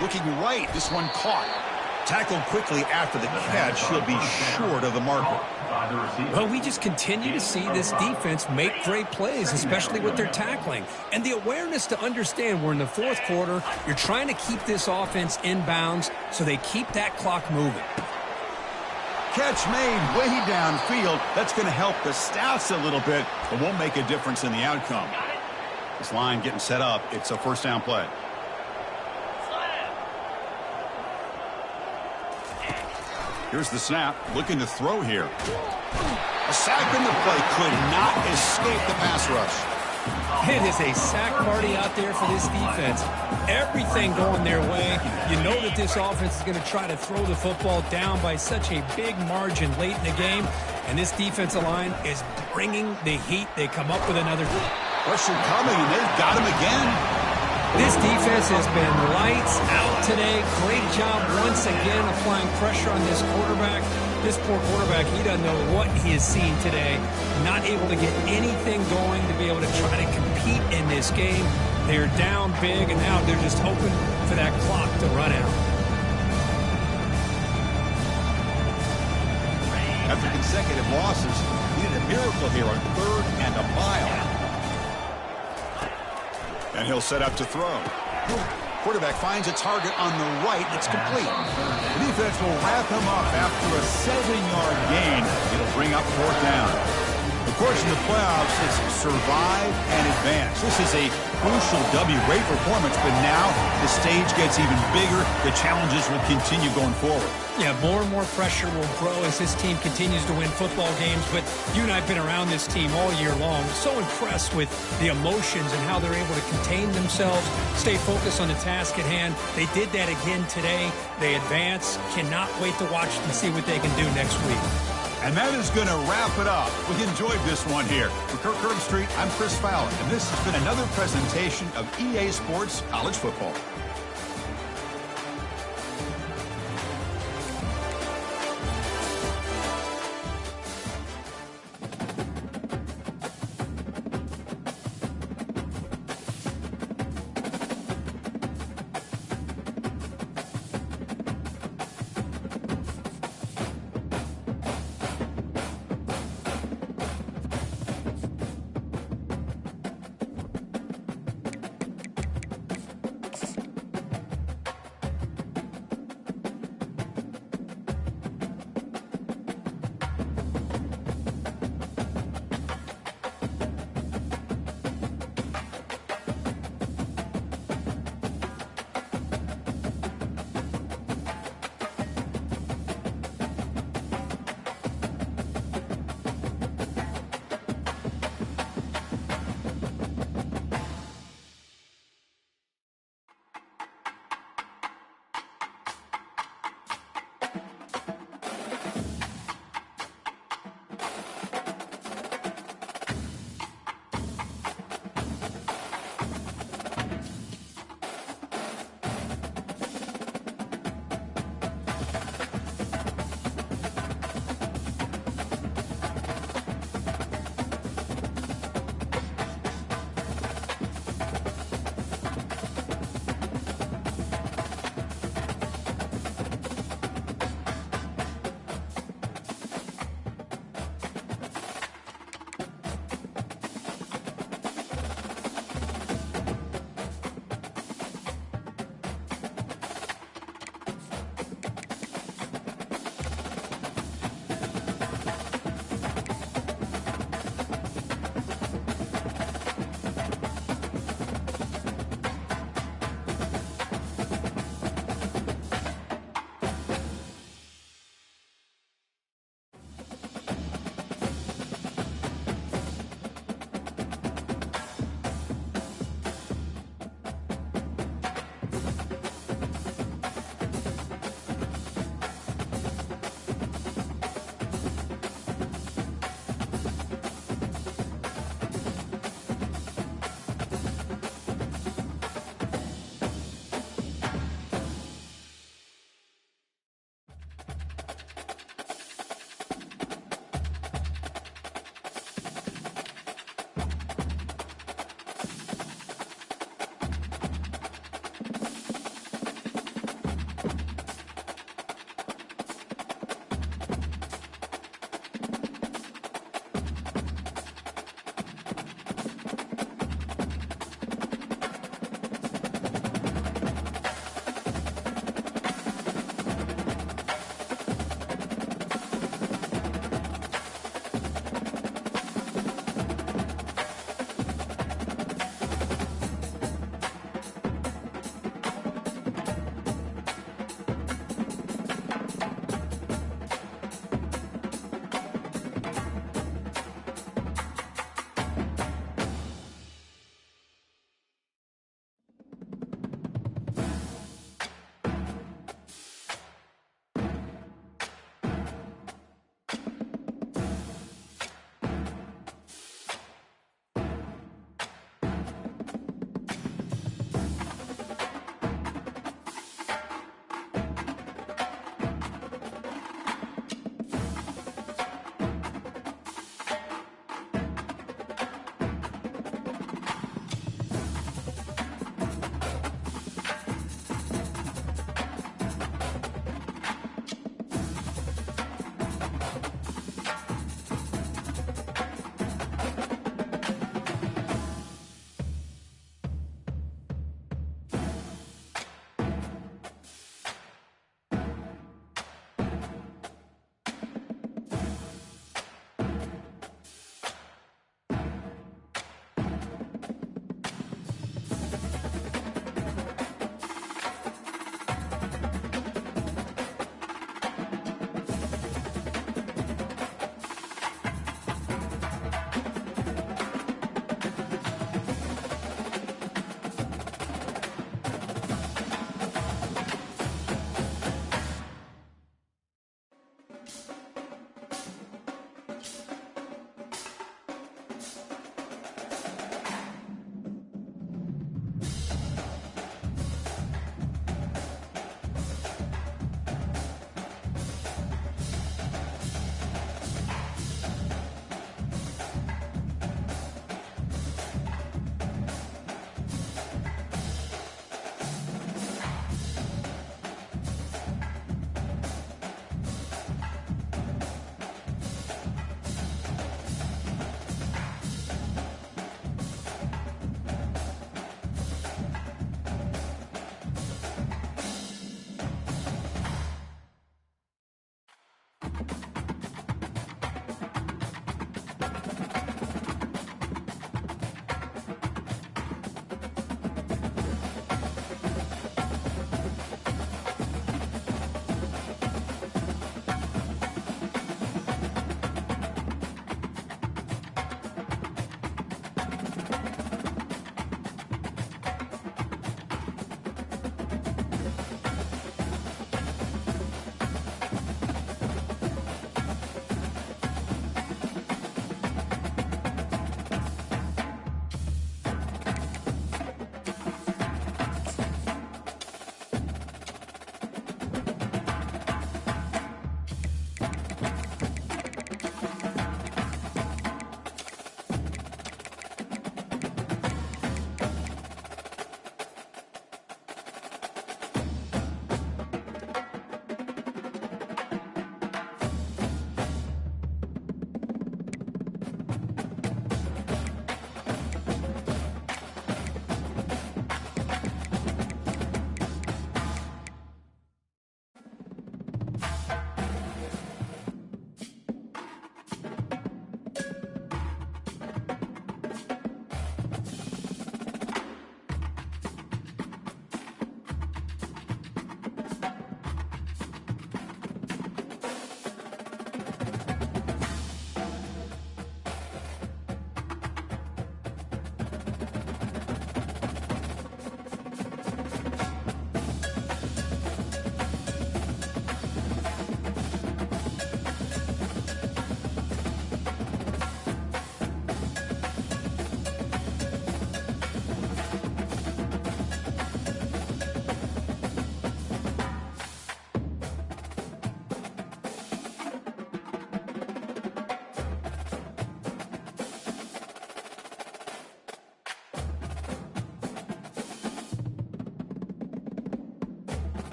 Looking right, this one caught. Tackled quickly after the catch. He'll be short of the marker. Well, we just continue to see this defense make great plays, especially with their tackling. And the awareness to understand we're in the fourth quarter, you're trying to keep this offense in bounds so they keep that clock moving. Catch made way downfield. That's going to help the stats a little bit, but won't make a difference in the outcome. This line getting set up. It's a first down play. Here's the snap, looking to throw here. A sack in the play, could not escape the pass rush. It is a sack party out there for this defense. Everything going their way. You know that this offense is going to try to throw the football down by such a big margin late in the game. And this defensive line is bringing the heat. They come up with another. Pressure coming, and they've got him again. This defense has been lights out today. Great job once again applying pressure on this quarterback. This poor quarterback, he doesn't know what he has seen today. Not able to get anything going to be able to try to compete in this game. They're down big, and now they're just hoping for that clock to run out. After consecutive losses, needed a miracle here on 3rd and a mile. And he'll set up to throw. Quarterback finds a target on the right. It's complete. The defense will wrap him up after a 7-yard gain. It'll bring up 4th down. Of course, in the playoffs, it's survive and advance. This is a crucial W. Great performance, but now the stage gets even bigger. The challenges will continue going forward. Yeah, more and more pressure will grow as this team continues to win football games. But you and I have been around this team all year long. So impressed with the emotions and how they're able to contain themselves, stay focused on the task at hand. They did that again today. They advance. Cannot wait to watch and see what they can do next week. And that is going to wrap it up. We enjoyed this one here. For Kirk Herbstreit, I'm Chris Fowler, and this has been another presentation of EA Sports College Football.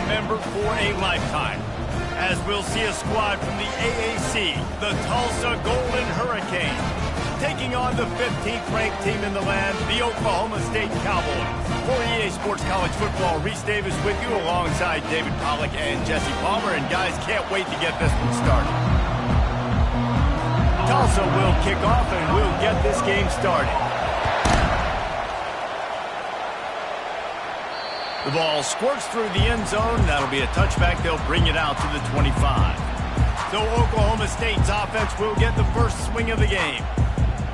remembered for a lifetime, as we'll see a squad from the AAC, the Tulsa Golden Hurricane, taking on the 15th ranked team in the land, the Oklahoma State Cowboys. For EA Sports College Football, Reese Davis with you alongside David Pollack and Jesse Palmer, and guys, can't wait to get this one started. Tulsa will kick off and we'll get this game started. The ball squirts through the end zone. That'll be a touchback. They'll bring it out to the 25. So Oklahoma State's offense will get the first swing of the game.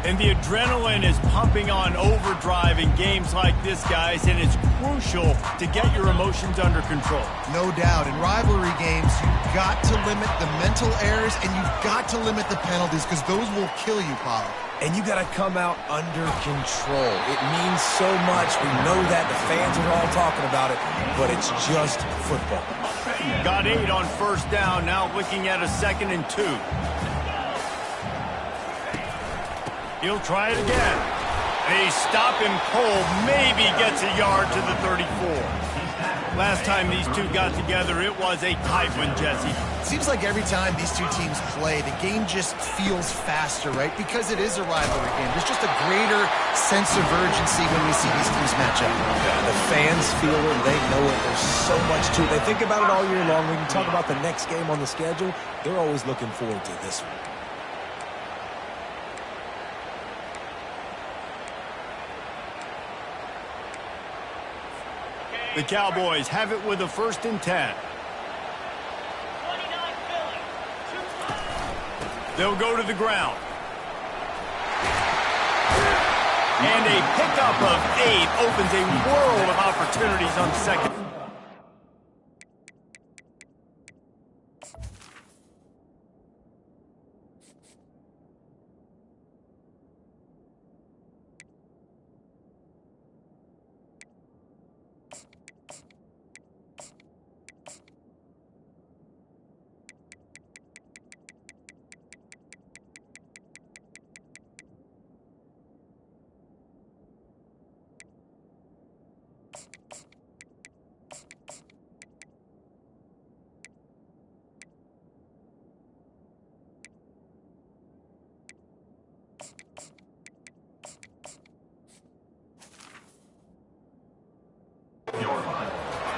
And the adrenaline is pumping on overdrive in games like this, guys, and it's crucial to get your emotions under control. No doubt. In rivalry games, you've got to limit the mental errors, and you've got to limit the penalties, because those will kill you, Paulo. And you got to come out under control. It means so much. We know that. The fans are all talking about it, but it's just football. Got 8 on first down, now looking at a 2nd and 2. He'll try it again. A stop and pull, maybe gets a yard to the 34. Last time these two got together, it was a tight one, Jesse. Seems like every time these two teams play, the game just feels faster, right? Because it is a rivalry game. There's just a greater sense of urgency when we see these teams match up. Yeah, the fans feel it. They know it. There's so much to it. They think about it all year long. When you talk about the next game on the schedule, they're always looking forward to this one. The Cowboys have it with a 1st and 10. 29 Philly. They'll go to the ground. And a pickup of 8 opens a world of opportunities on 2nd.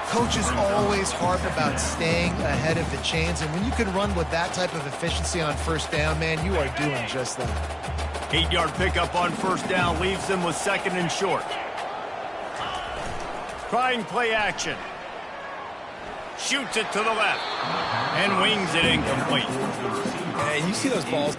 Coaches always harp about staying ahead of the chains, and when you can run with that type of efficiency on first down, man, you are doing just that. 8-yard pickup on first down leaves them with 2nd and short. Trying play action. Shoots it to the left. And wings it incomplete. And you see those balls.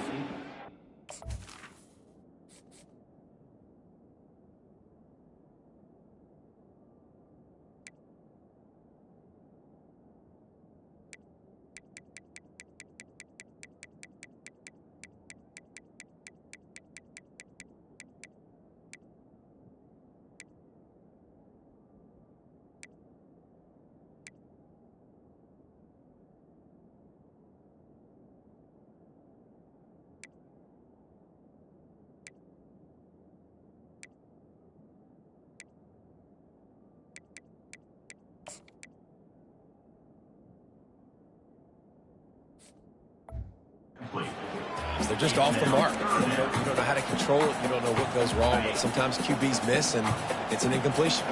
They're just off the mark. You don't know how to control it. You don't know what goes wrong, but sometimes QBs miss, and it's an incompletion.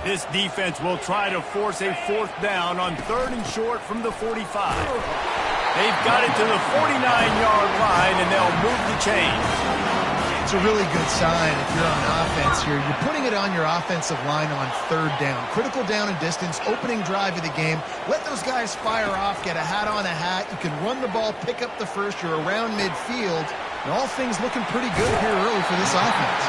This defense will try to force a 4th down on 3rd and short from the 45. They've got it to the 49-yard line, and they'll move the chains. It's a really good sign if you're on offense here. You're putting it on your offensive line on 3rd down. Critical down and distance, opening drive of the game. Let those guys fire off, get a hat on a hat. You can run the ball, pick up the first. You're around midfield. And all things looking pretty good here early for this offense.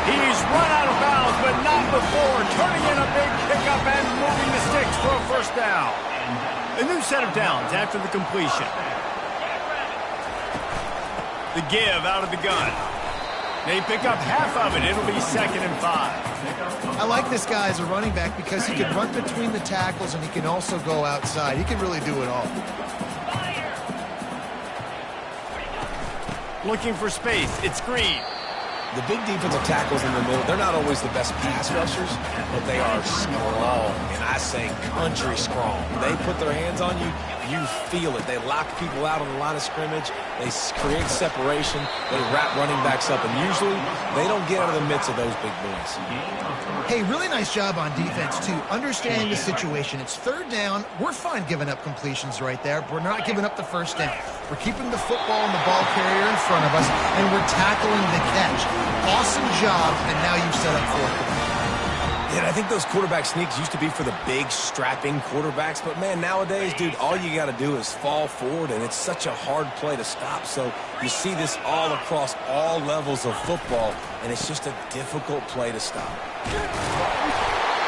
He's run out of bounds, but not before. Turning in a big pickup and moving the sticks for a 1st down. A new set of downs after the completion. The give out of the gun. They pick up half of it. It'll be 2nd and 5. I like this guy as a running back because he can run between the tackles and he can also go outside. He can really do it all. Looking for space. It's Green. The big defensive tackles in the middle, they're not always the best pass rushers, but they are strong, and I say country strong. They put their hands on you, you feel it. They lock people out on the line of scrimmage. They create separation. They wrap running backs up, and usually they don't get out of the midst of those big boys. Hey, really nice job on defense, too. Understanding the situation. It's third down. We're fine giving up completions right there. We're not giving up the first down. We're keeping the football and the ball carrier in front of us, and we're tackling the catch. Awesome job, and now you've set up fourth down. Yeah, I think those quarterback sneaks used to be for the big, strapping quarterbacks. But, man, nowadays, dude, all you got to do is fall forward, and it's such a hard play to stop. So you see this all across all levels of football, and it's just a difficult play to stop.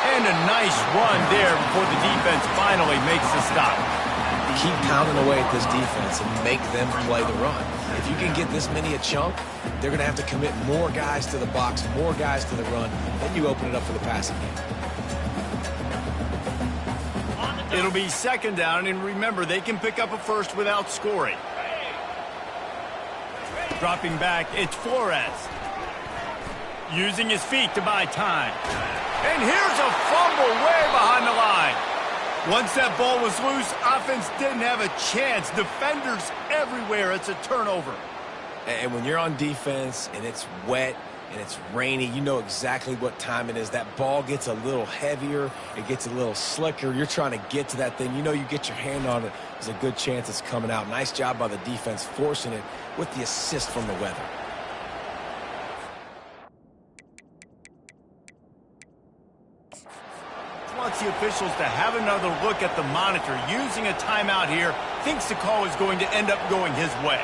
And a nice run there before the defense finally makes the stop. Keep pounding away at this defense and make them play the run. If you can get this many a chunk, they're going to have to commit more guys to the box, more guys to the run. Then you open it up for the passing game. It'll be second down, and remember, they can pick up a first without scoring. Dropping back, it's Flores. Using his feet to buy time. And here's a fumble way behind the line. Once that ball was loose, offense didn't have a chance. Defenders everywhere. It's a turnover. And when you're on defense and it's wet and it's rainy, you know exactly what time it is. That ball gets a little heavier. It gets a little slicker. You're trying to get to that thing. You know you get your hand on it. There's a good chance it's coming out. Nice job by the defense forcing it with the assist from the weather. Wants the officials to have another look at the monitor. Using a timeout here, thinks the call is going to end up going his way.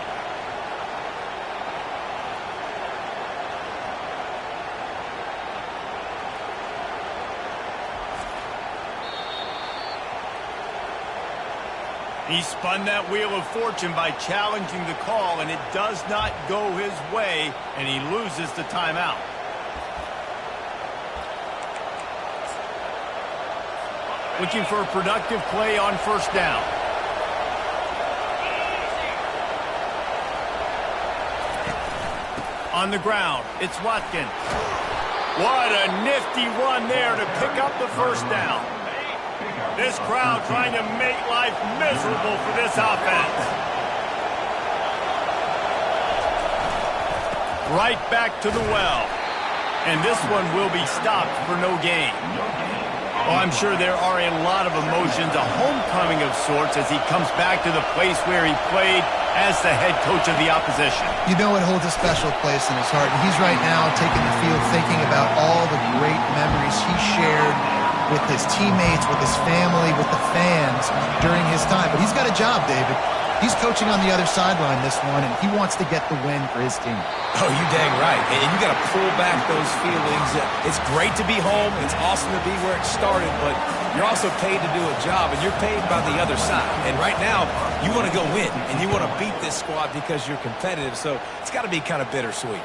He spun that wheel of fortune by challenging the call, and it does not go his way, and he loses the timeout. Looking for a productive play on first down. On the ground, it's Watkins. What a nifty run there to pick up the first down. This crowd trying to make life miserable for this offense. Right back to the well. And this one will be stopped for no gain. Well, I'm sure there are a lot of emotions, a homecoming of sorts as he comes back to the place where he played as the head coach of the opposition. You know it holds a special place in his heart, and he's right now taking the field thinking about all the great memories he shared with his teammates, with his family, with the fans during his time. But he's got a job, David. He's coaching on the other sideline this one, and he wants to get the win for his team. Oh, you dang right. And you got to pull back those feelings. It's great to be home. It's awesome to be where it started, but you're also paid to do a job, and you're paid by the other side. And right now, you want to go win, and you want to beat this squad because you're competitive, so it's got to be kind of bittersweet.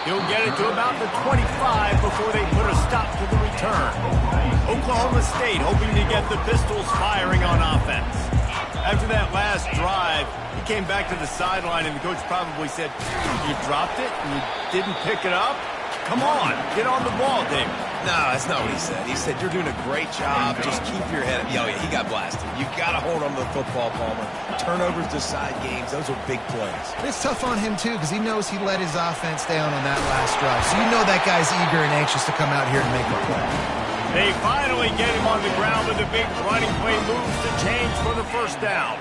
He'll get it to about the 25 before they put a stop to the return. Oklahoma State hoping to get the Pistols firing on offense. After that last drive, he came back to the sideline, and the coach probably said, "You dropped it and you didn't pick it up? Come on, get on the ball, David." No, that's not what he said. He said, "You're doing a great job. Just keep your head up." Oh, yeah, he got blasted. You've got to hold on to the football, Palmer. Turnovers decide games. Those are big plays. It's tough on him, too, because he knows he let his offense down on that last drive. So you know that guy's eager and anxious to come out here and make a play. They finally get him on the ground with a big running play moves to change for the first down.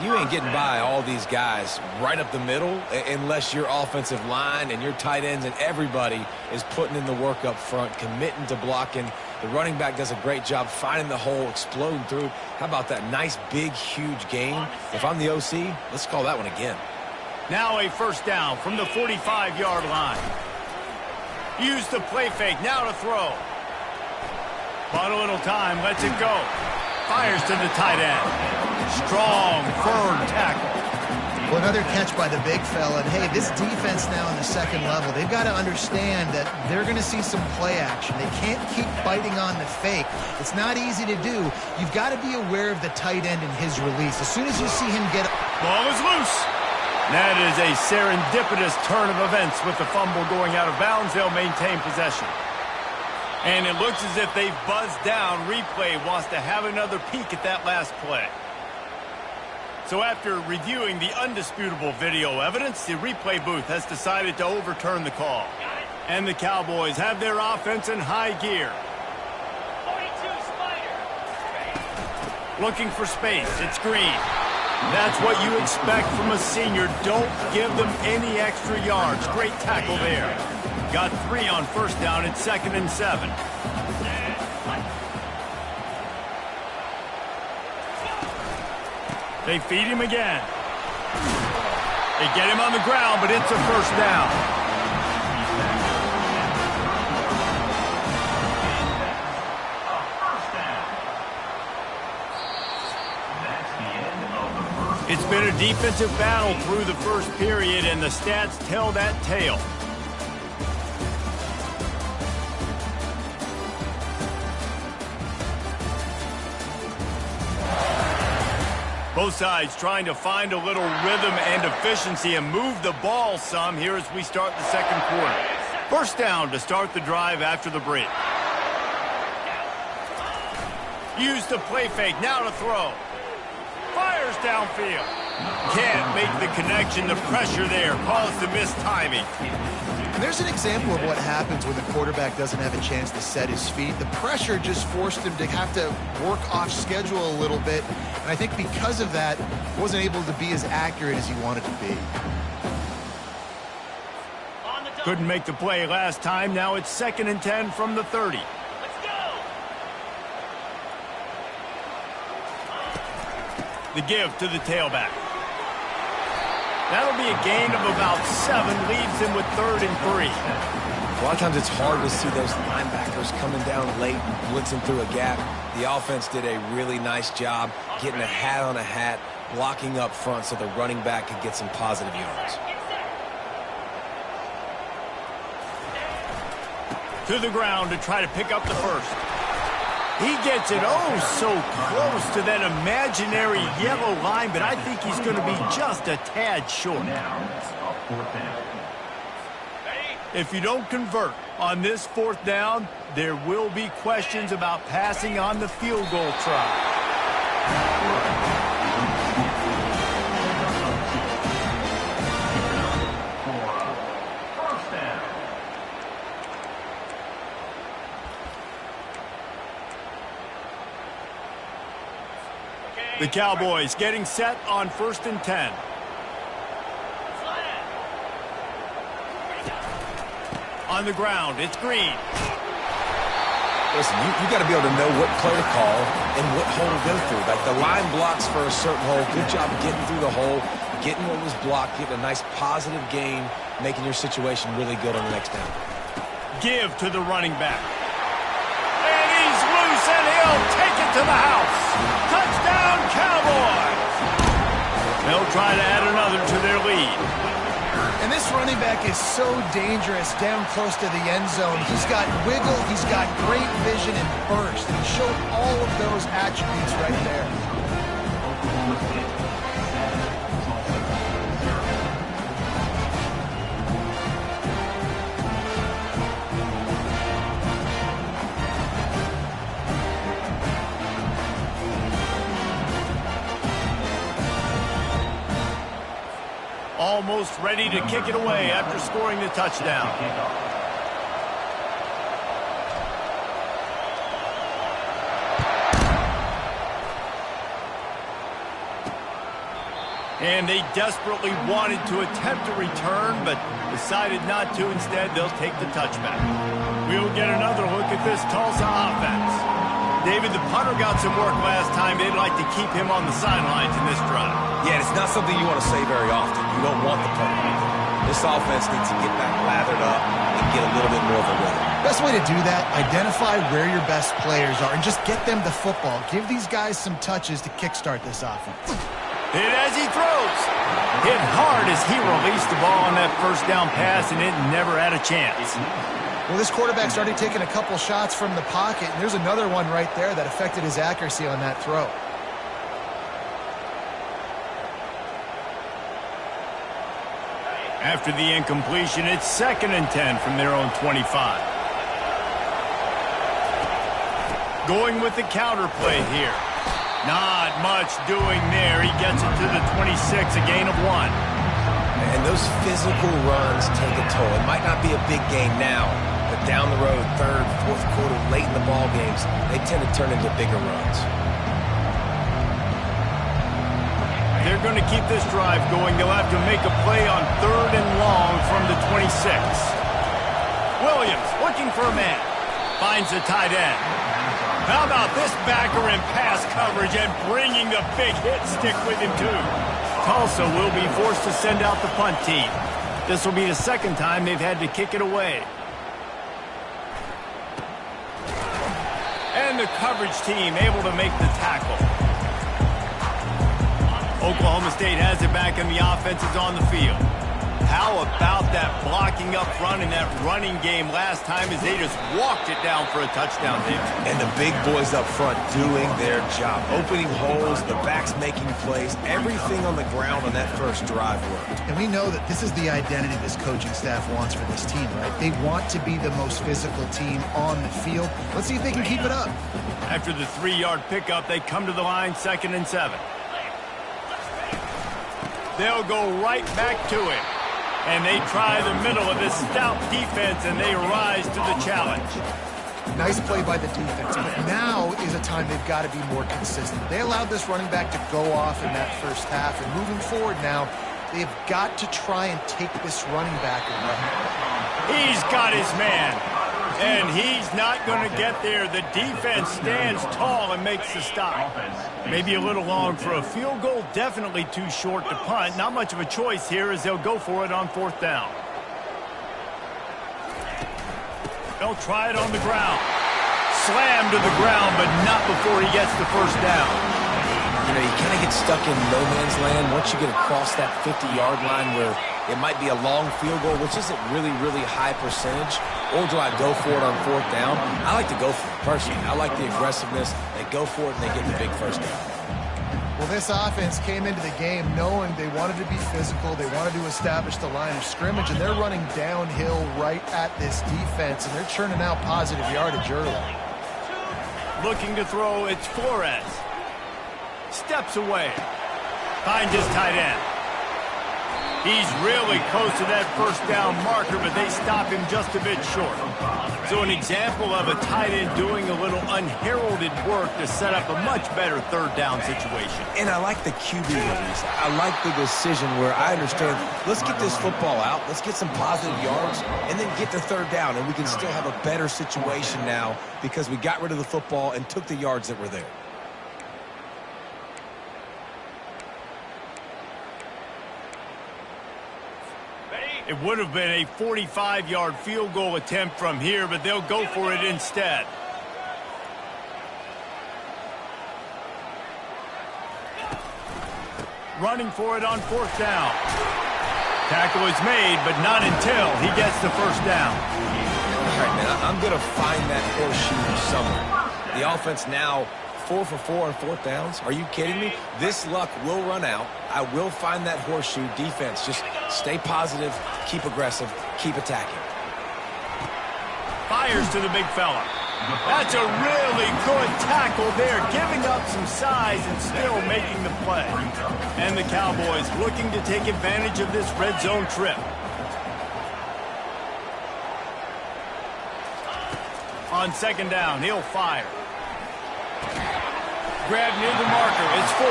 You ain't getting by all these guys right up the middle unless your offensive line and your tight ends and everybody is putting in the work up front, committing to blocking. The running back does a great job finding the hole, exploding through. How about that nice, big, huge gain? If I'm the OC, let's call that one again. Now a first down from the 45-yard line. Use the play fake, now to throw. Bought a little time, lets it go. Fires to the tight end. Strong, firm tackle. Well, another catch by the big fella. And, hey, this defense now in the second level, they've got to understand that they're going to see some play action. They can't keep biting on the fake. It's not easy to do. You've got to be aware of the tight end and his release. As soon as you see him get... Ball is loose. That is a serendipitous turn of events with the fumble going out of bounds. They'll maintain possession. And it looks as if they've buzzed down. Replay wants to have another peek at that last play. So after reviewing the undisputable video evidence, the replay booth has decided to overturn the call. And the Cowboys have their offense in high gear. 42 Spider. Looking for space. It's Green. That's what you expect from a senior. Don't give them any extra yards. Great tackle there. Got 3 on first down. It's 2nd and 7. They feed him again. They get him on the ground, but it's a first down. It's been a defensive battle through the first period, and the stats tell that tale. Both sides trying to find a little rhythm and efficiency and move the ball some here as we start the second quarter. First down to start the drive after the break. Use the play fake, now to throw. Fires downfield. Can't make the connection. The pressure there caused the missed timing. And there's an example of what happens when the quarterback doesn't have a chance to set his feet. The pressure just forced him to have to work off schedule a little bit. And I think because of that, wasn't able to be as accurate as he wanted to be. Couldn't make the play last time. Now it's 2nd and 10 from the 30. Let's go. The give to the tailback. That'll be a gain of about 7, leaves him with 3rd and 3. A lot of times it's hard to see those linebackers coming down late, blitzing through a gap. The offense did a really nice job getting a hat on a hat, blocking up front so the running back could get some positive yards. To the ground to try to pick up the first. He gets it so close to that imaginary yellow line, but I think he's going to be just a tad short. If you don't convert on this 4th down, there will be questions about passing on the field goal try. The Cowboys getting set on 1st and 10. On the ground, it's Green. Listen, you got to be able to know what play to call and what hole to go through. Like the line blocks for a certain hole. Good job getting through the hole, getting what was blocked, getting a nice positive gain, making your situation really good on the next down. Give to the running back. And he's loose, and he'll take it to the house. Touchdown, Cowboys! They'll try to add another to their lead. And this running back is so dangerous down close to the end zone. He's got wiggle, he's got great vision and burst, and he showed all of those attributes right there. Almost ready to kick it away after scoring the touchdown. And they desperately wanted to attempt a return, but decided not to. Instead, they'll take the touchback. We'll get another look at this Tulsa offense. David, the punter got some work last time. They'd like to keep him on the sidelines in this drive. Yeah, it's not something you want to say very often. You don't want the punter. This offense needs to get back lathered up and get a little bit more of a rhythm. Best way to do that, identify where your best players are and just get them the football. Give these guys some touches to kickstart this offense. Hit as he throws. Hit hard as he released the ball on that first down pass, and it never had a chance. Well, this quarterback's already taken a couple shots from the pocket, and there's another one right there that affected his accuracy on that throw. After the incompletion, it's 2nd and 10 from their own 25. Going with the counter play here. Not much doing there. He gets it to the 26, a gain of 1. And those physical runs take a toll. It might not be a big gain now, but down the road, 3rd, 4th quarter, late in the ball games, they tend to turn into bigger runs. They're going to keep this drive going. They'll have to make a play on 3rd and long from the 26. Williams looking for a man. Finds the tight end. How about this backer in pass coverage and bringing the big hit stick with him, too? Tulsa will be forced to send out the punt team. This will be the 2nd time they've had to kick it away. And the coverage team able to make the tackle. Oklahoma State has it back and the offense is on the field. How about that blocking up front in that running game last time as they just walked it down for a touchdown there. And the big boys up front doing their job. Opening holes, the backs making plays, everything on the ground on that first drive worked. And we know that this is the identity this coaching staff wants for this team, right? They want to be the most physical team on the field. Let's see if they can keep it up. After the 3-yard pickup, they come to the line, 2nd and 7. They'll go right back to it. And they try the middle of this stout defense, and they rise to the challenge. Nice play by the defense, but now is a time they've got to be more consistent. They allowed this running back to go off in that first half, and moving forward now, they've got to try and take this running back away. He's got his man, and he's not going to get there. The defense stands tall and makes the stop. Maybe a little long for a field goal, definitely too short to punt. Not much of a choice here as they'll go for it on 4th down. They'll try it on the ground. Slam to the ground, but not before he gets the first down. You know, you kind of get stuck in no man's land once you get across that 50-yard line where it might be a long field goal, which isn't really high percentage. Or do I go for it on 4th down? I like to go for it, personally. I like the aggressiveness. They go for it, and they get the big first down. Well, this offense came into the game knowing they wanted to be physical. They wanted to establish the line of scrimmage, and they're running downhill right at this defense, and they're churning out positive yardage early. Looking to throw, it's Flores. Steps away. Finds his tight end. He's really close to that first down marker, but they stop him just a bit short. So an example of a tight end doing a little unheralded work to set up a much better 3rd down situation. And I like the QB release. I like the decision where I understand, let's get this football out, let's get some positive yards, and then get to 3rd down, and we can still have a better situation now because we got rid of the football and took the yards that were there. It would have been a 45-yard field goal attempt from here, but they'll go for it instead. Running for it on 4th down. Tackle is made, but not until he gets the first down. All right, man, I'm going to find that horseshoe somewhere. The offense now 4 for 4 on 4th downs. Are you kidding me? This luck will run out. I will find that horseshoe. Defense, just stay positive, keep aggressive, keep attacking. Fires to the big fella. That's a really good tackle there, giving up some size and still making the play. And the Cowboys looking to take advantage of this red zone trip. On 2nd down, he'll fire. Grab near the marker. It's 4.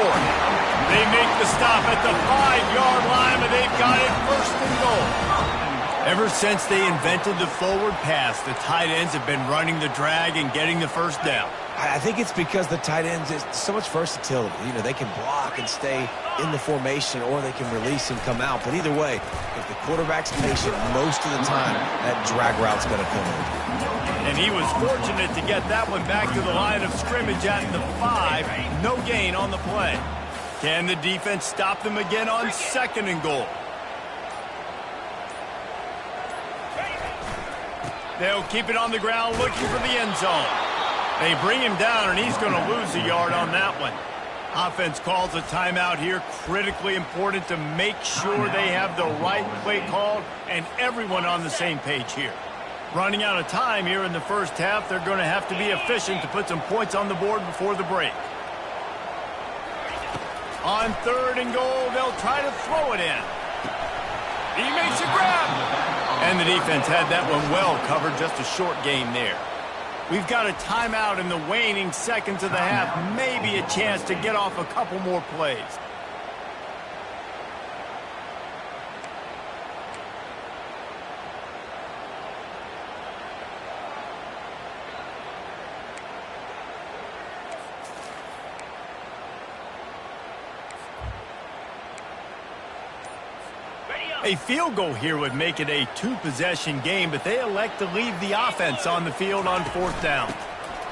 They make the stop at the 5-yard line, but they've got it 1st and goal. Ever since they invented the forward pass, the tight ends have been running the drag and getting the first down. I think it's because the tight ends is so much versatility. You know, they can block and stay in the formation, or they can release and come out. But either way, if the quarterback's patient, most of the time, that drag route's going to come in. And he was fortunate to get that one back to the line of scrimmage at the 5. No gain on the play. Can the defense stop them again on 2nd and goal? They'll keep it on the ground looking for the end zone. They bring him down, and he's going to lose a yard on that one. Offense calls a timeout here. Critically important to make sure they have the right play called and everyone on the same page here. Running out of time here in the first half. They're going to have to be efficient to put some points on the board before the break. On 3rd and goal, they'll try to throw it in. He makes a grab. And the defense had that one well covered. Just a short gain there. We've got a timeout in the waning seconds of the half. Maybe a chance to get off a couple more plays. A field goal here would make it a 2-possession game, but they elect to leave the offense on the field on 4th down.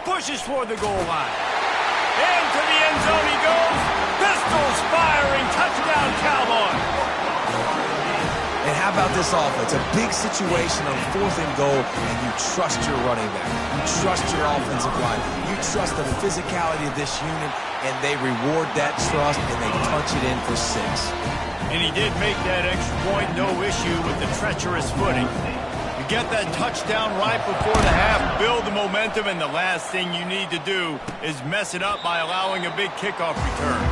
Pushes for the goal line. Into the end zone he goes. Pistols firing. Touchdown, Cowboys. And how about this offense? A big situation on 4th and goal, and you trust your running back. You trust your offensive line. You trust the physicality of this unit, and they reward that trust, and they punch it in for 6. And he did make that extra point, no issue with the treacherous footing. You get that touchdown right before the half, build the momentum, and the last thing you need to do is mess it up by allowing a big kickoff return.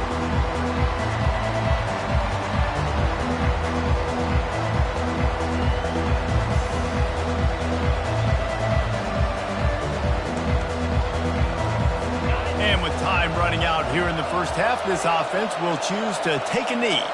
And with time running out here in the first half, this offense will choose to take a knee.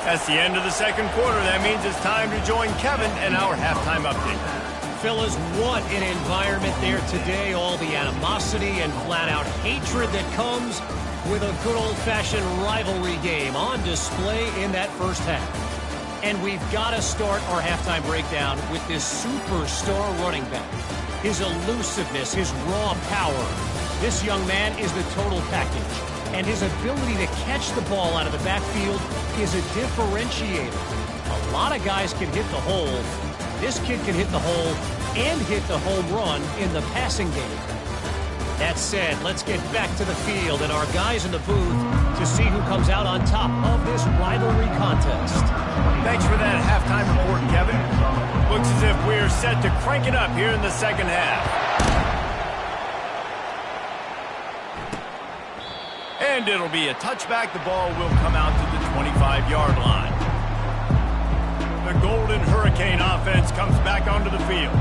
That's the end of the second quarter. That means it's time to join Kevin and our halftime update. Fellas, what an environment there today. All the animosity and flat-out hatred that comes with a good old-fashioned rivalry game on display in that first half. And we've got to start our halftime breakdown with this superstar running back. His elusiveness, his raw power. This young man is the total package. And his ability to catch the ball out of the backfield is a differentiator. A lot of guys can hit the hole. This kid can hit the hole and hit the home run in the passing game. That said, let's get back to the field and our guys in the booth to see who comes out on top of this rivalry contest. Thanks for that halftime report, Kevin. Looks as if we're set to crank it up here in the second half. And it'll be a touchback. The ball will come out to the 25-yard line. The Golden Hurricane offense comes back onto the field.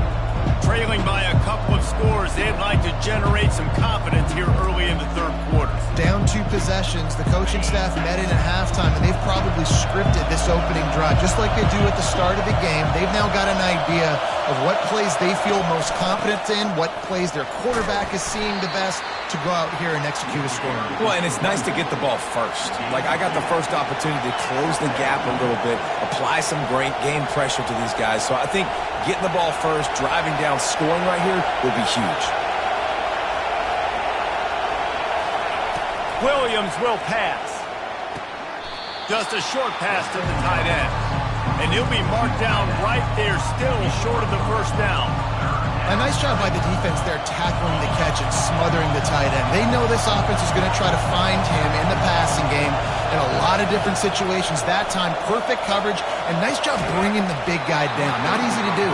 Trailing by a couple of scores, they'd like to generate some confidence here early in the third quarter. Down 2 possessions, the coaching staff met in at halftime, and they've probably scripted this opening drive just like they do at the start of the game. They've now got an idea of what plays they feel most confident in, what plays their quarterback is seeing the best to go out here and execute a scoring. Well, and it's nice to get the ball first. Like, I got the first opportunity to close the gap a little bit, apply some great game pressure to these guys. So I think getting the ball first, driving down, scoring right here will be huge. Williams will pass. Just a short pass to the tight end. And he'll be marked down right there, still short of the first down. A nice job by the defense there tackling the catch and smothering the tight end. They know this offense is going to try to find him in the passing game in a lot of different situations. That time, perfect coverage, and nice job bringing the big guy down. Not easy to do.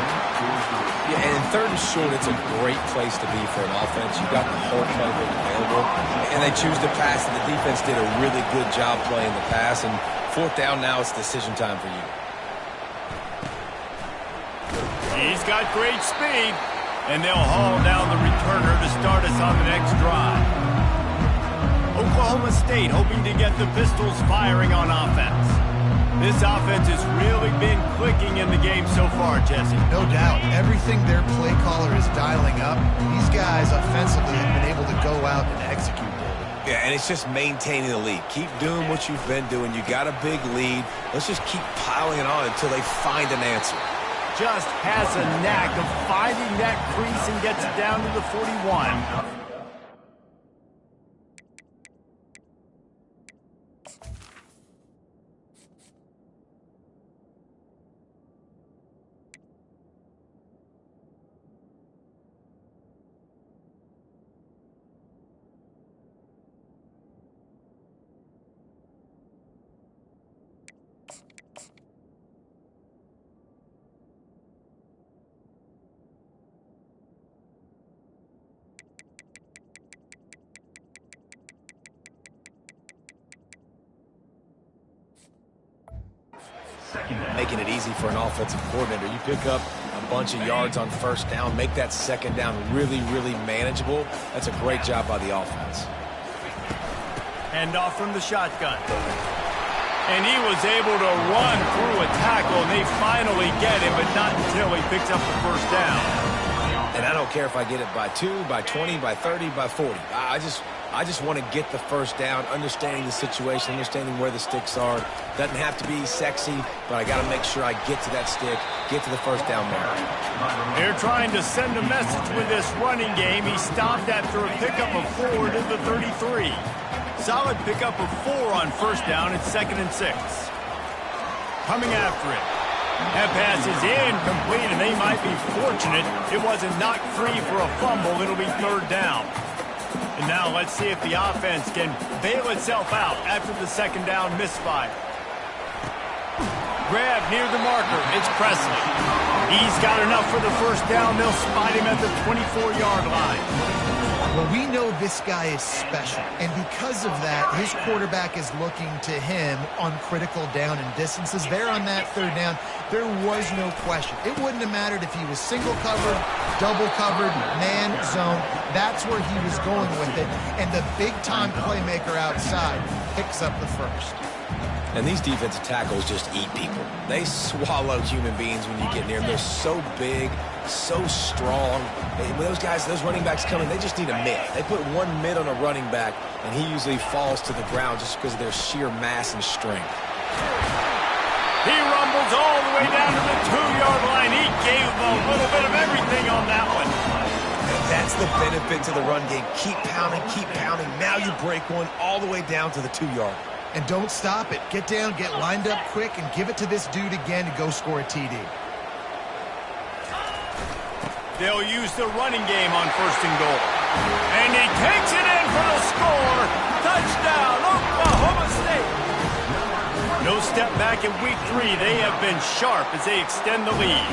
Yeah, and in 3rd and short, it's a great place to be for an offense. You've got the whole playbook available, and they choose to pass, and the defense did a really good job playing the pass. And 4th down now, it's decision time for you. He's got great speed, and they'll haul down the returner to start us on the next drive. Oklahoma State hoping to get the Pistols firing on offense. This offense has really been clicking in the game so far, Jesse. No doubt. Everything their play caller is dialing up, these guys offensively have been able to go out and execute. Yeah, and it's just maintaining the lead. Keep doing what you've been doing. You got a big lead. Let's just keep piling it on until they find an answer. Just has a knack of finding that crease and gets it down to the 41. making it easy for an offensive coordinator. You pick up a bunch of yards on first down, make that second down really, really manageable. That's a great job by the offense. Hand off from the shotgun. And he was able to run through a tackle, and they finally get him, but not until he picks up the first down. And I don't care if I get it by 2, by 20, by 30, by 40. I just want to get the first down, understanding the situation, understanding where the sticks are. Doesn't have to be sexy, but I got to make sure I get to that stick, get to the first down mark. They're trying to send a message with this running game. He stopped after a pickup of 4 to the 33. Solid pickup of 4 on first down. It's 2nd and 6. Coming after it. That pass is incomplete, and they might be fortunate it wasn't knocked free for a fumble. It'll be 3rd down. And now let's see if the offense can bail itself out after the 2nd down misfire. Grab near the marker. It's Presley. He's got enough for the first down. They'll spot him at the 24-yard line. Well, we know this guy is special, and because of that, his quarterback is looking to him on critical down and distances. There on that 3rd down, there was no question. It wouldn't have mattered if he was single covered, double covered, man, zone. That's where he was going with it, and the big-time playmaker outside picks up the first. And these defensive tackles just eat people. They swallow human beings when you get near them. They're so big, so strong. When those guys, those running backs come in, they just need a mid. They put one mid on a running back, and he usually falls to the ground just because of their sheer mass and strength. He rumbles all the way down to the 2-yard line. He gave them a little bit of everything on that one. And that's the benefit to the run game. Keep pounding, keep pounding. Now you break one all the way down to the 2-yard. And don't stop it. Get down, get lined up quick, and give it to this dude again to go score a TD. They'll use the running game on 1st and goal. And he takes it in for the score. Touchdown, Oklahoma State. No step back in week 3. They have been sharp as they extend the lead.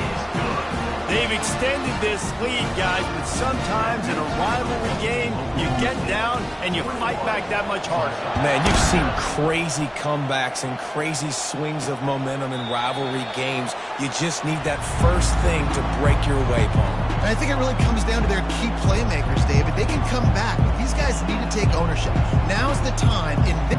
They've extended this lead, guys, but sometimes in a rivalry game, you get down and you fight back that much harder. Man, you've seen crazy comebacks and crazy swings of momentum in rivalry games. You just need that first thing to break your way, Paul. And I think it really comes down to their key playmakers, David. They can come back, but these guys need to take ownership. Now's the time in this.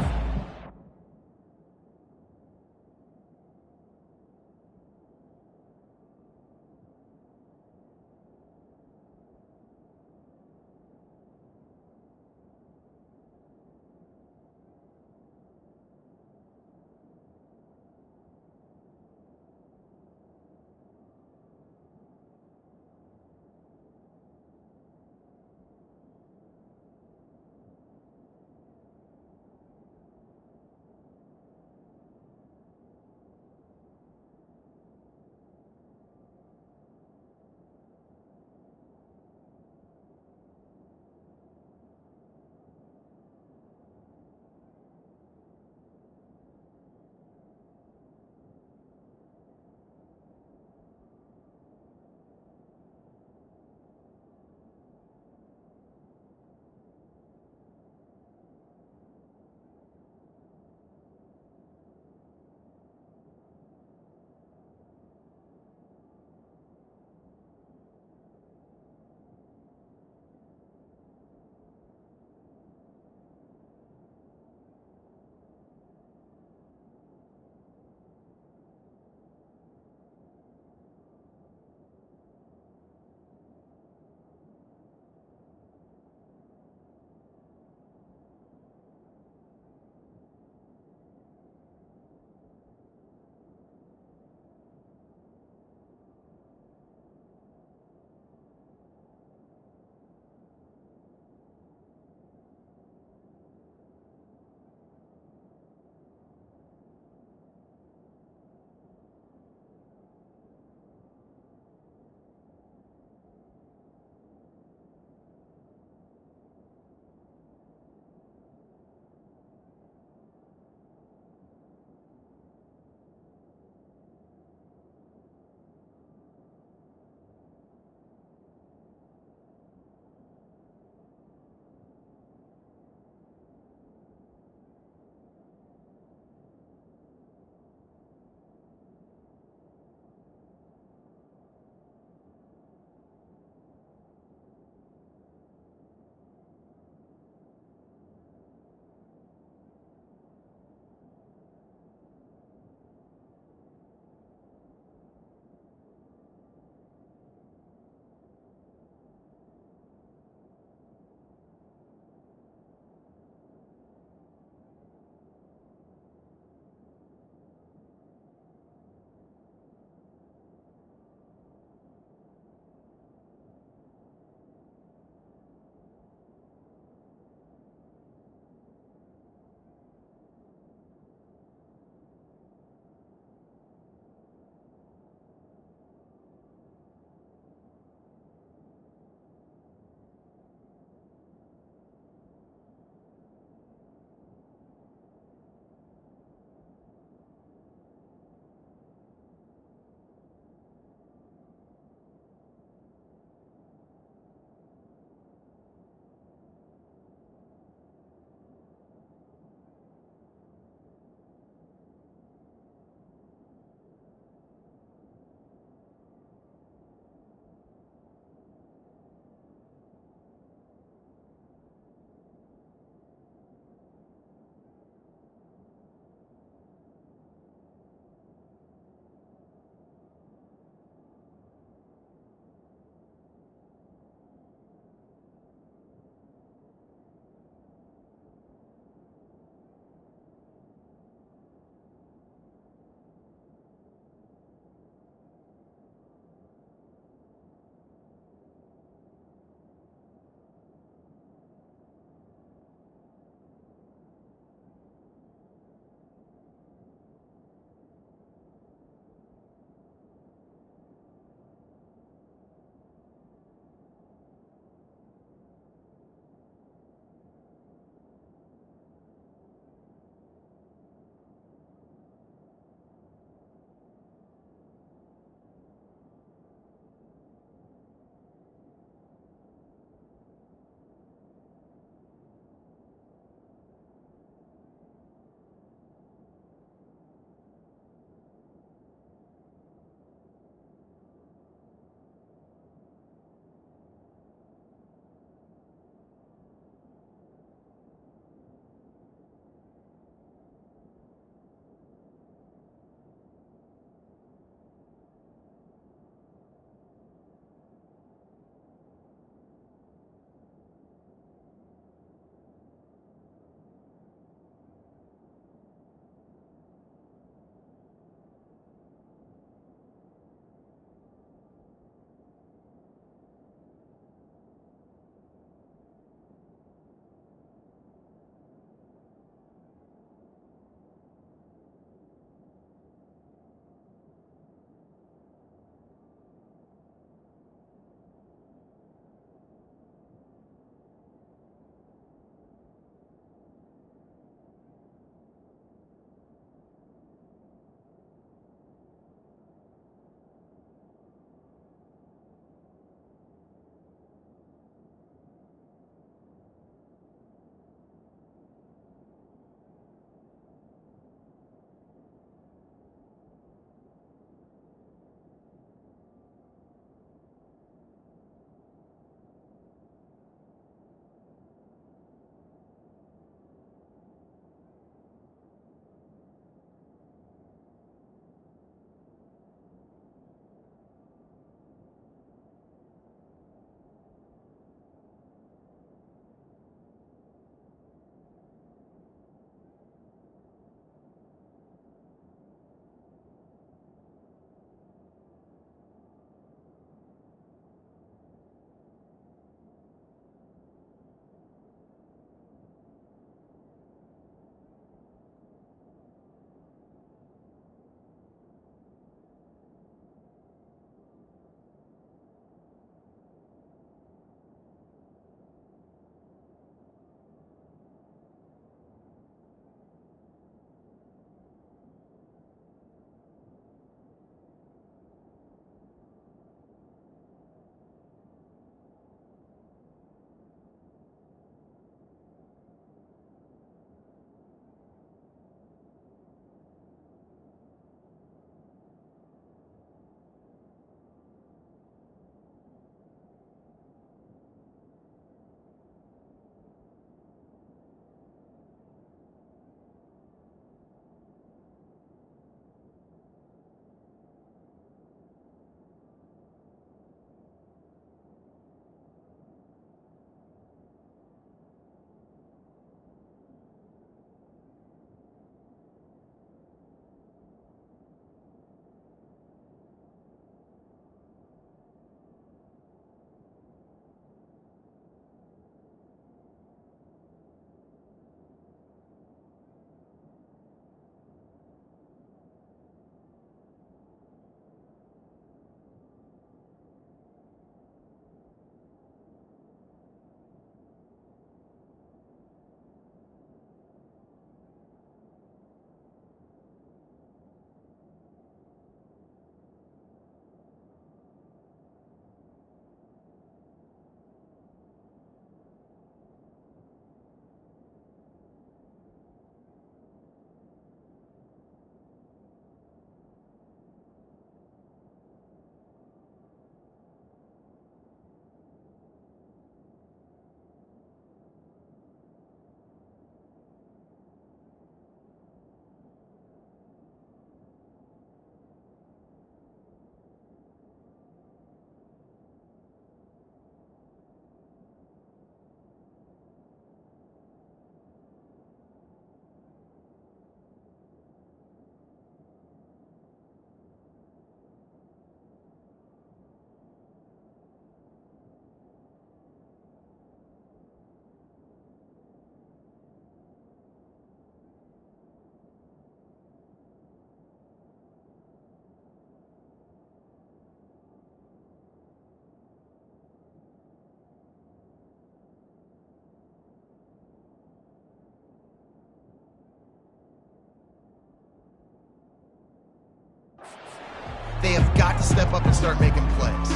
got to step up and start making plays.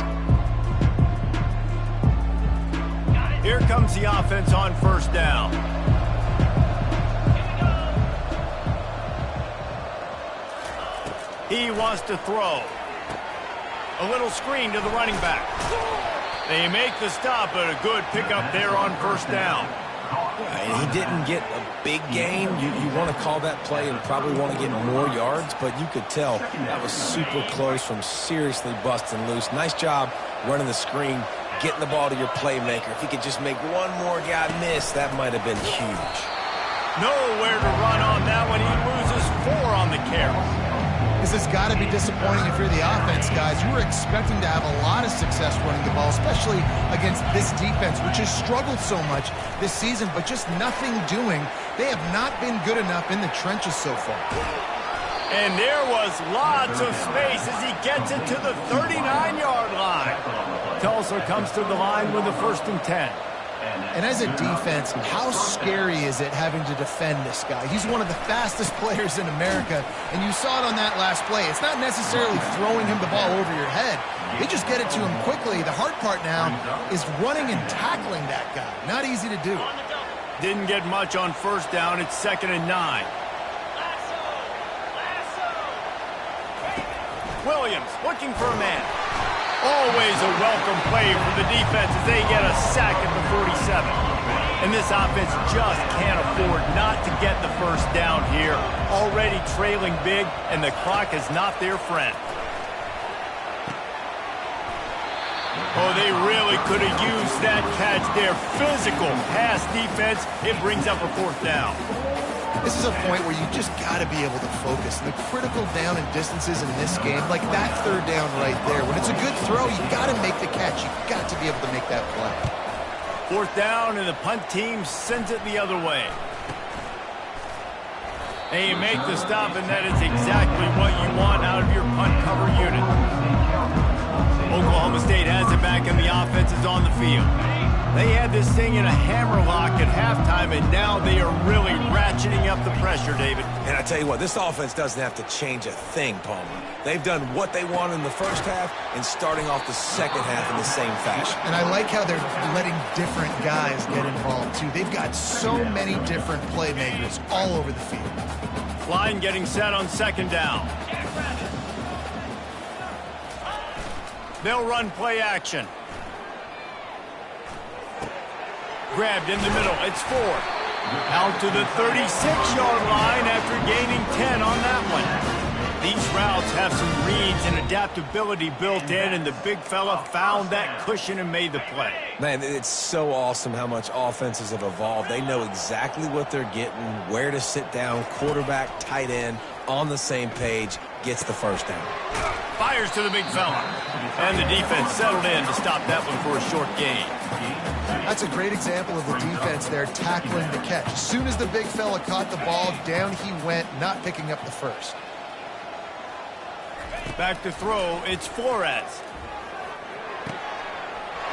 Here comes the offense on first down. He wants to throw. A little screen to the running back. They make the stop, but a good pickup there on first down. And he didn't get a big gain. You want to call that play and probably want to get more yards, but you could tell that was super close from seriously busting loose. Nice job running the screen, getting the ball to your playmaker. If he could just make one more guy miss, that might have been huge. Nowhere to run on that one. He loses 4 on the carry. This has got to be disappointing if you're the offense, guys. You were expecting to have a lot of success running the ball, especially against this defense, which has struggled so much this season, but just nothing doing. They have not been good enough in the trenches so far. And there was lots of space as he gets it to the 39-yard line. Tulsa comes to the line with the 1st and 10. And as a defense, how scary is it having to defend this guy? He's one of the fastest players in America, and you saw it on that last play. It's not necessarily throwing him the ball over your head. They just get it to him quickly. The hard part now is running and tackling that guy. Not easy to do. Didn't get much on first down. It's 2nd and 9. Williams looking for a man. Always a welcome play for the defense as they get a sack at the 47. And this offense just can't afford not to get the first down here. Already trailing big, and the clock is not their friend. Oh, they really could have used that catch there. Physical pass defense. It brings up a 4th down. This is a point where you just got to be able to focus. The critical down and distances in this game, like that 3rd down right there. When it's a good throw, you got to make the catch. You got to be able to make that play. 4th down, and the punt team sends it the other way. They make the stop, and that is exactly what you want out of your punt cover unit. Oklahoma State has it back, and the offense is on the field. They had this thing in a hammerlock at halftime, and now they are really ratcheting up the pressure, David. And I tell you what, this offense doesn't have to change a thing, Palmer. They've done what they want in the first half and starting off the second half in the same fashion. And I like how they're letting different guys get involved, too. They've got so many different playmakers all over the field. Line getting set on 2nd down. They'll run play action. Grabbed in the middle. It's 4. Out to the 36-yard line after gaining 10 on that one. These routes have some reads and adaptability built in, and the big fella found that cushion and made the play. Man, it's so awesome how much offenses have evolved. They know exactly what they're getting, where to sit down, quarterback, tight end, on the same page, gets the first down. Fires to the big fella. And the defense settled in to stop that one for a short gain. That's a great example of the defense there tackling the catch. As soon as the big fella caught the ball, down he went, not picking up the first. Back to throw, it's Flores.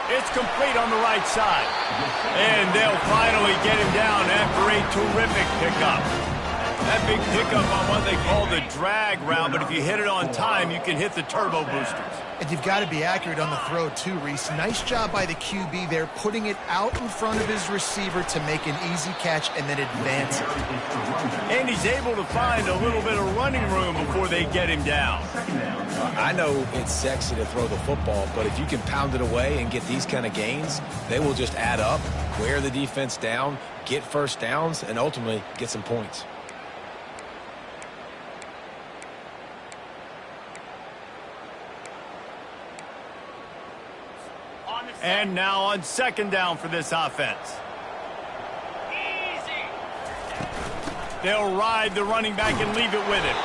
It's complete on the right side. And they'll finally get him down after a terrific pickup. That big pickup on what they call the drag route, but if you hit it on time, you can hit the turbo boosters. And you've got to be accurate on the throw, too, Reese. Nice job by the QB there, putting it out in front of his receiver to make an easy catch and then advance it. And he's able to find a little bit of running room before they get him down. I know it's sexy to throw the football, but if you can pound it away and get these kind of gains, they will just add up, wear the defense down, get first downs, and ultimately get some points. And now on 2nd down for this offense. Easy. They'll ride the running back and leave it with him.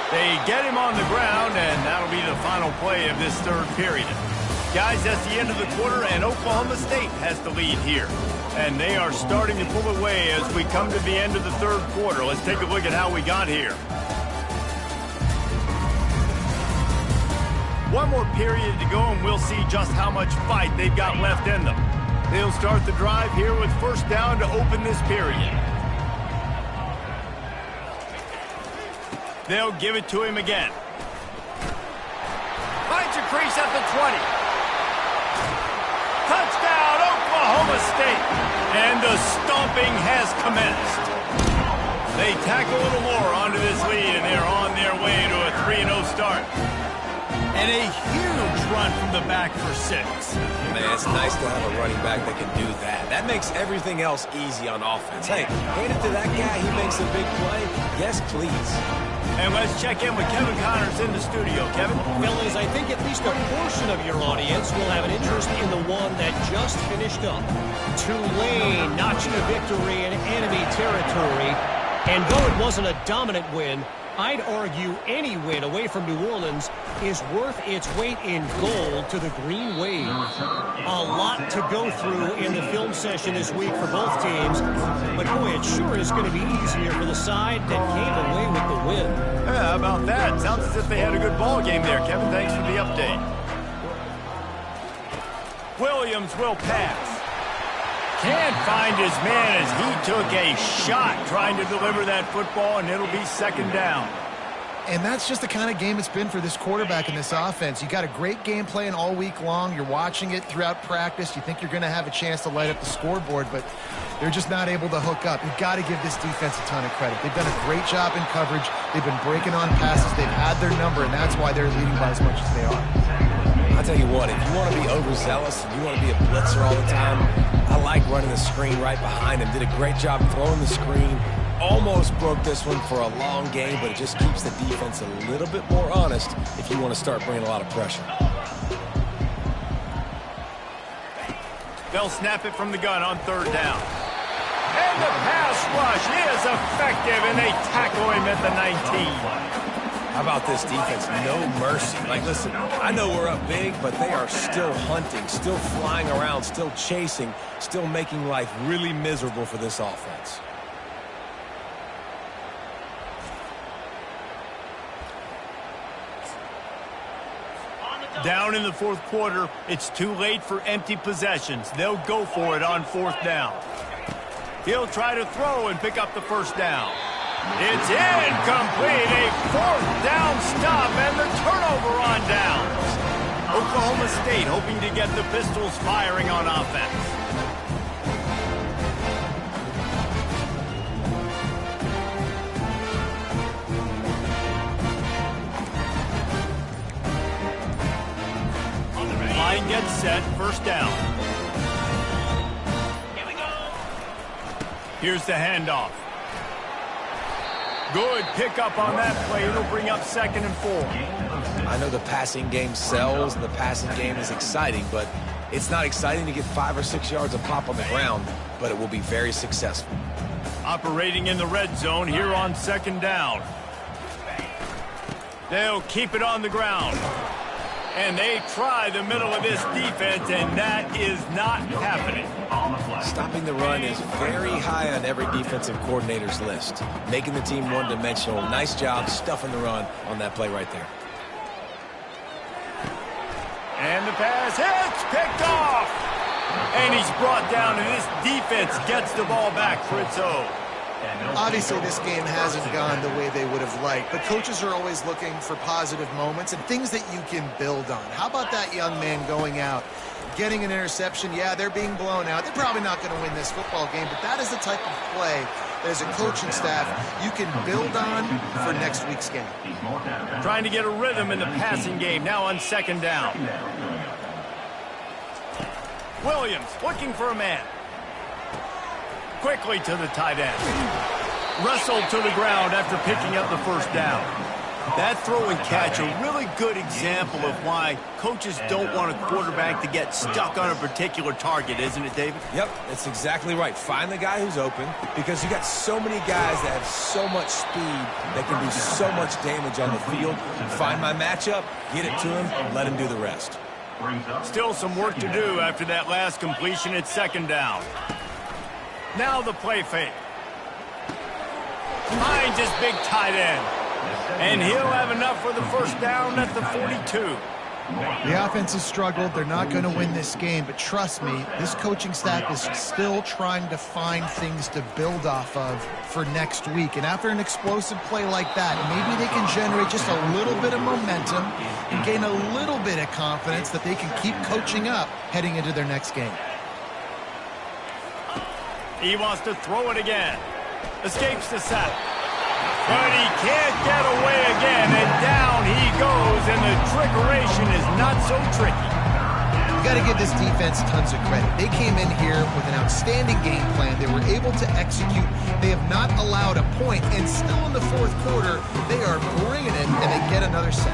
They get him on the ground, and that'll be the final play of this 3rd period. Guys, that's the end of the quarter, and Oklahoma State has the lead here. And they are starting to pull away as we come to the end of the 3rd quarter. Let's take a look at how we got here. One more period to go, and we'll see just how much fight they've got left in them. They'll start the drive here with first down to open this period. They'll give it to him again. Finds crease at the 20. Touchdown, Oklahoma State. And the stomping has commenced. They tack a little more onto this lead, and they're on their way to a 3-0 start. And a huge run from the back for 6. Man, it's nice to have a running back that can do that. That makes everything else easy on offense. Hey, hand it to that guy. He makes a big play. Yes, please. And let's check in with Kevin Connors in the studio. Kevin? Fellas, I think at least a portion of your audience will have an interest in the one that just finished up. Tulane notching a victory in enemy territory. And though it wasn't a dominant win, I'd argue any win away from New Orleans is worth its weight in gold to the Green Wave. A lot to go through in the film session this week for both teams, but boy, it sure is going to be easier for the side that came away with the win. Yeah, how about that? Sounds as if they had a good ball game there. Kevin, thanks for the update. Williams will pass. Can't find his man as he took a shot trying to deliver that football, and it'll be 2nd down. And that's just the kind of game it's been for this quarterback in this offense. You got a great game plan all week long. You're watching it throughout practice. You think you're going to have a chance to light up the scoreboard, but they're just not able to hook up. You've got to give this defense a ton of credit. They've done a great job in coverage. They've been breaking on passes. They've had their number, and that's why they're leading by as much as they are. I'll tell you what, if you want to be overzealous and you want to be a blitzer all the time, I like running the screen right behind him. Did a great job throwing the screen. Almost broke this one for a long game, but it just keeps the defense a little bit more honest if you want to start bringing a lot of pressure. They'll snap it from the gun on 3rd down. And the pass rush is effective, and they tackle him at the 19. How about this defense? No mercy. Like, listen, I know we're up big, but they are still hunting, still flying around, still chasing, still making life really miserable for this offense. Down in the 4th quarter, it's too late for empty possessions. They'll go for it on 4th down. He'll try to throw and pick up the 1st down. It's incomplete, a 4th down stop, and the turnover on downs. Oklahoma State hoping to get the Pistols firing on offense. Line gets set, 1st down. Here we go. Here's the handoff. Good pickup on that play. It'll bring up 2nd and 4. I know the passing game sells and the passing game is exciting, but it's not exciting to get 5 or 6 yards of pop on the ground, but it will be very successful. Operating in the red zone here on 2nd down. They'll keep it on the ground. And they try the middle of this defense, and that is not happening. Stopping the run is very high on every defensive coordinator's list. Making the team one-dimensional. Nice job stuffing the run on that play right there. And the pass hits, picked off. And he's brought down, and this defense gets the ball back for its own. Obviously, this game hasn't gone the way they would have liked, but coaches are always looking for positive moments and things that you can build on. How about that young man going out, getting an interception? Yeah, they're being blown out. They're probably not going to win this football game, but that is the type of play that as a coaching staff you can build on for next week's game. Trying to get a rhythm in the passing game, now on 2nd down. Williams looking for a man. Quickly to the tight end. Wrestled to the ground after picking up the 1st down. That throw and catch, a really good example of why coaches don't want a quarterback to get stuck on a particular target, isn't it, David? Yep, that's exactly right. Find the guy who's open, because you got so many guys that have so much speed that can do so much damage on the field. Find my matchup, get it to him, and let him do the rest. Still some work to do after that last completion at 2nd down. Now the play fake. Finds his big tight end. And he'll have enough for the 1st down at the 42. The offense has struggled. They're not going to win this game, but trust me, this coaching staff is still trying to find things to build off of for next week. And after an explosive play like that, maybe they can generate just a little bit of momentum and gain a little bit of confidence that they can keep coaching up heading into their next game. He wants to throw it again. Escapes the sack. But he can't get away again, and down he goes, and the trickeration is not so tricky. You got to give this defense tons of credit. They came in here with an outstanding game plan. They were able to execute. They have not allowed a point, and still in the fourth quarter, they are bringing it, and they get another sack.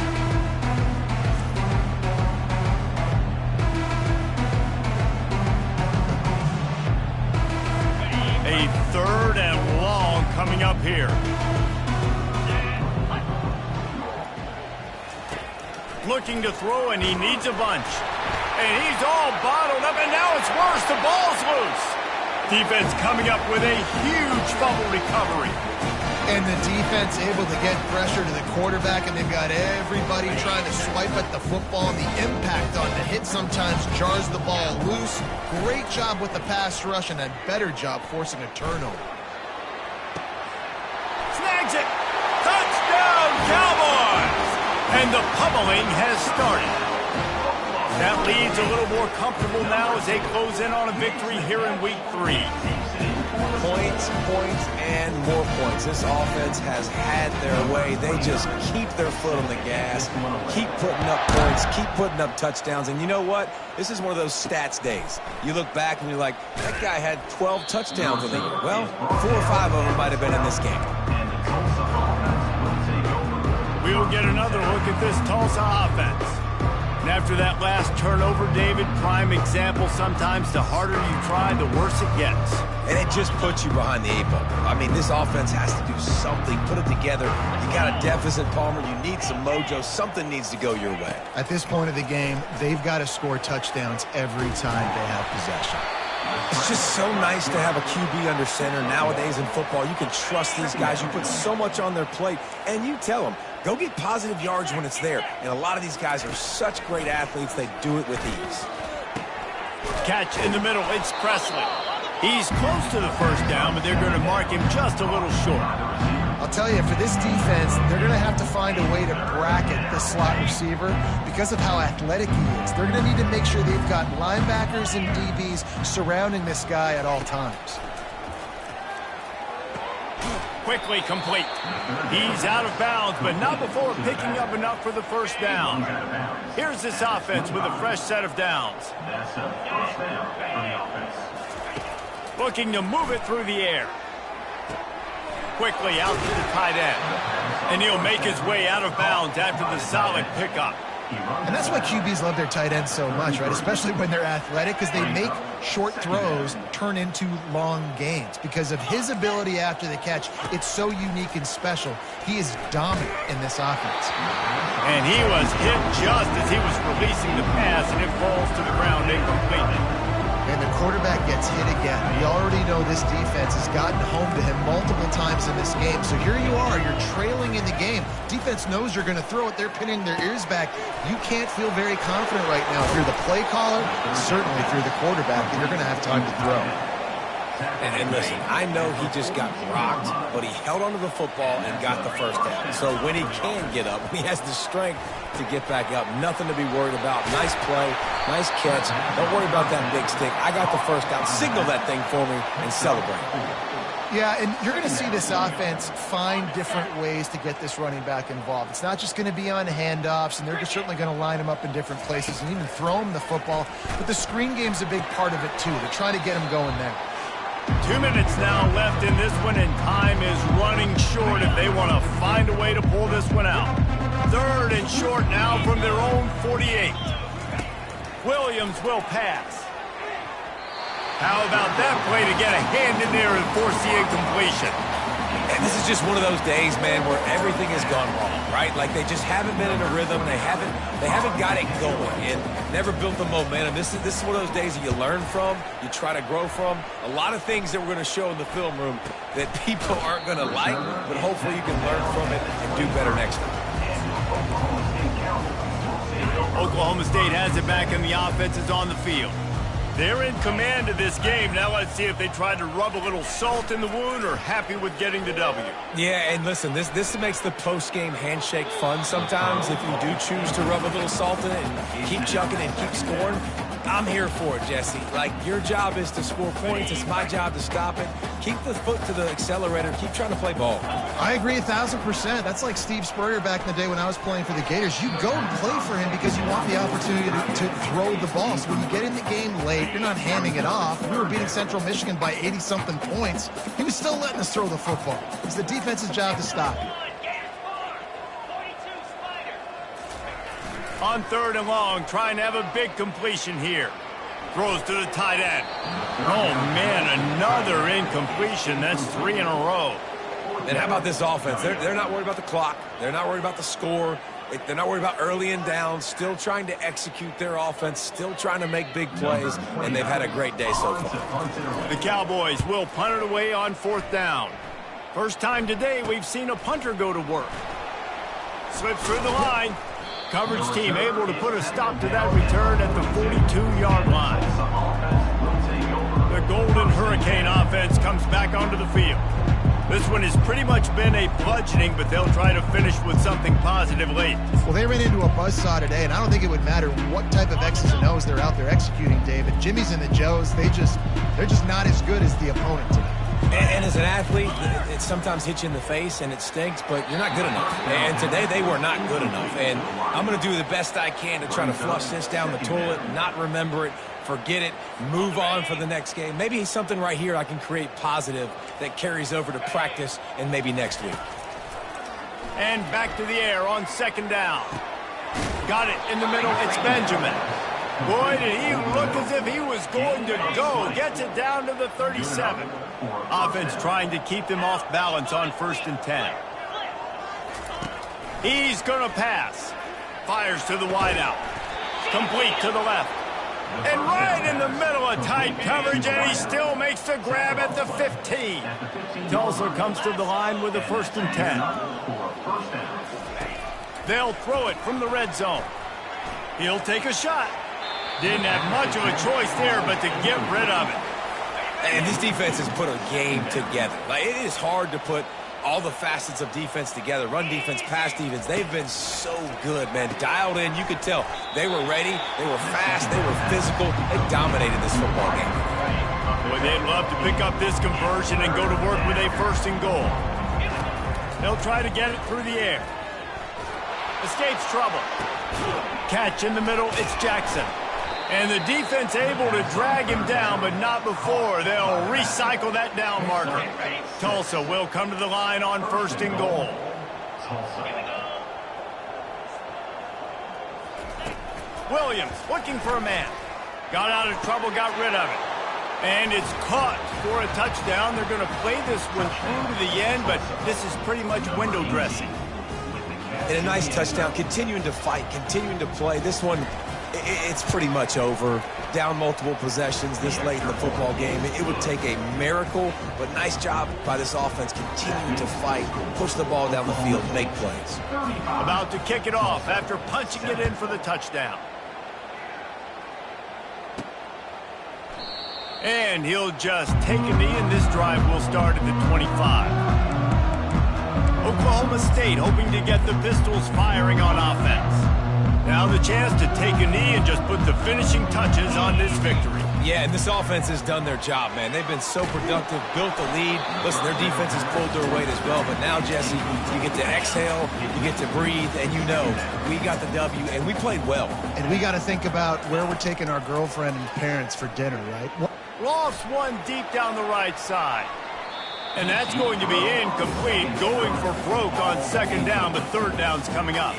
A third and long coming up here. Looking to throw, and he needs a bunch. And he's all bottled up, and now it's worse. The ball's loose. Defense coming up with a huge fumble recovery. And the defense able to get pressure to the quarterback, and they've got everybody trying to swipe at the football. And the impact on the hit sometimes jars the ball loose. Great job with the pass rush, and a better job forcing a turnover. Snags it. Touchdown, Cowboys! And the pummeling has started. That lead's a little more comfortable now as they close in on a victory here in Week 3. Points, points, and more points. This offense has had their way. They just keep their foot on the gas, keep putting up points, keep putting up touchdowns. And you know what? This is one of those stats days. You look back and you're like, that guy had 12 touchdowns in the year. Well, 4 or 5 of them might have been in this game. We'll get another look at this Tulsa offense. And after that last turnover, David, prime example, sometimes the harder you try, the worse it gets. And it just puts you behind the 8 ball. I mean, this offense has to do something, put it together. You got a deficit, Palmer. You need some mojo. Something needs to go your way. At this point of the game, they've got to score touchdowns every time they have possession. It's just so nice to have a QB under center. Nowadays in football, you can trust these guys. You put so much on their plate, and you tell them, go get positive yards when it's there. And a lot of these guys are such great athletes, they do it with ease. Catch in the middle, it's Presley. He's close to the first down, but they're going to mark him just a little short. I'll tell you, for this defense, they're going to have to find a way to bracket the slot receiver because of how athletic he is. They're going to need to make sure they've got linebackers and DBs surrounding this guy at all times. Quickly complete. He's out of bounds, but not before picking up enough for the first down. Here's this offense with a fresh set of downs. Looking to move it through the air. Quickly out to the tight end. And he'll make his way out of bounds after the solid pickup. And that's why QBs love their tight ends so much, right? Especially when they're athletic, because they make short throws turn into long gains. Because of his ability after the catch, it's so unique and special. He is dominant in this offense. And he was hit just as he was releasing the pass, and it falls to the ground incomplete. And the quarterback gets hit again. We already know this defense has gotten home to him multiple times in this game. So here you are, you're trailing in the game. Defense knows you're going to throw it. They're pinning their ears back. You can't feel very confident right now if you're the play caller, certainly if you're the quarterback, that you're going to have time to throw. And listen, I know he just got rocked, but he held onto the football and got the first down. So when he can get up, when he has the strength to get back up, nothing to be worried about. Nice play, nice catch. Don't worry about that big stick. I got the first down. Signal that thing for me and celebrate. Yeah, and you're going to see this offense find different ways to get this running back involved. It's not just going to be on handoffs, and they're certainly going to line him up in different places and even throw him the football. But the screen game's a big part of it, too. They're trying to get him going there. 2 minutes now left in this one, and time is running short if they want to find a way to pull this one out. 3rd and short now from their own 48. Williams will pass. How about that play to get a hand in there and force the incompletion? And this is just one of those days, man, where everything has gone wrong, right? Like they just haven't been in a rhythm. They haven't got it going and never built the momentum. This is one of those days that you learn from, you try to grow from. A lot of things that we're going to show in the film room that people aren't going to like, but hopefully you can learn from it and do better next time. Oklahoma State has it back and the offense is on the field. They're in command of this game. Now let's see if they try to rub a little salt in the wound or happy with getting the W. Yeah, and listen, this makes the post-game handshake fun sometimes if you do choose to rub a little salt in it and keep chucking and keep scoring. I'm here for it, Jesse. Like, your job is to score points. It's my job to stop it. Keep the foot to the accelerator. Keep trying to play ball. I agree 1,000%. That's like Steve Spurrier back in the day when I was playing for the Gators. You go and play for him because you want the opportunity to throw the ball. So when you get in the game late, you're not handing it off. We were beating Central Michigan by 80-something points. He was still letting us throw the football. It's the defense's job to stop it. On 3rd and long, trying to have a big completion here. Throws to the tight end. Oh, man, another incompletion. That's 3 in a row. And how about this offense? They're not worried about the clock. They're not worried about the score. They're not worried about early and down. Still trying to execute their offense. Still trying to make big plays. And they've had a great day so far. The Cowboys will punt it away on 4th down. First time today we've seen a punter go to work. Slips through the line. Coverage team able to put a stop to that return at the 42-yard line. The Golden Hurricane offense comes back onto the field. This one has pretty much been a bludgeoning, but they'll try to finish with something positive late. Well, they ran into a buzzsaw today, and I don't think it would matter what type of X's and O's they're out there executing, David. Jimmy's and the Joes, they're just not as good as the opponent today. And as an athlete, it sometimes hits you in the face and it stinks, but you're not good enough. And today they were not good enough. And I'm going to do the best I can to try to flush this down the toilet, not remember it, forget it, move on for the next game. Maybe something right here I can create positive that carries over to practice and maybe next week. And back to the air on 2nd down. Got it in the middle. It's Benjamin. Boy, did he look as if he was going to go. Gets it down to the 37. Offense trying to keep them off balance on 1st and 10. He's going to pass. Fires to the wideout. Complete to the left. And right in the middle of tight coverage, and he still makes the grab at the 15. Tulsa comes to the line with a 1st and 10. They'll throw it from the red zone. He'll take a shot. Didn't have much of a choice there, but to get rid of it. And this defense has put a game together. Like, it is hard to put all the facets of defense together. Run defense, pass defense. They've been so good, man. Dialed in. You could tell they were ready. They were fast. They were physical. They dominated this football game. Boy, they'd love to pick up this conversion and go to work with a 1st and goal. They'll try to get it through the air. Escapes trouble. Catch in the middle. It's Jackson. And the defense able to drag him down, but not before. They'll recycle that down marker. Tulsa will come to the line on 1st and goal. Williams looking for a man. Got out of trouble, got rid of it. And it's caught for a touchdown. They're going to play this one through to the end, but this is pretty much window dressing. And a nice touchdown, continuing to fight, continuing to play. This one, it's pretty much over. Down multiple possessions this late in the football game. It would take a miracle, but nice job by this offense continuing to fight, push the ball down the field, make plays. About to kick it off after punching it in for the touchdown. And he'll just take a knee, and this drive will start at the 25. Oklahoma State hoping to get the Pistols firing on offense. Now the chance to take a knee and just put the finishing touches on this victory. Yeah, and this offense has done their job, man. They've been so productive, built the lead. Listen, their defense has pulled their weight as well. But now, Jesse, you get to exhale, you get to breathe, and you know we got the W, and we played well. And we got to think about where we're taking our girlfriend and parents for dinner, right? Lofts one deep down the right side. And that's going to be incomplete, going for broke on 2nd down, but 3rd down's coming up.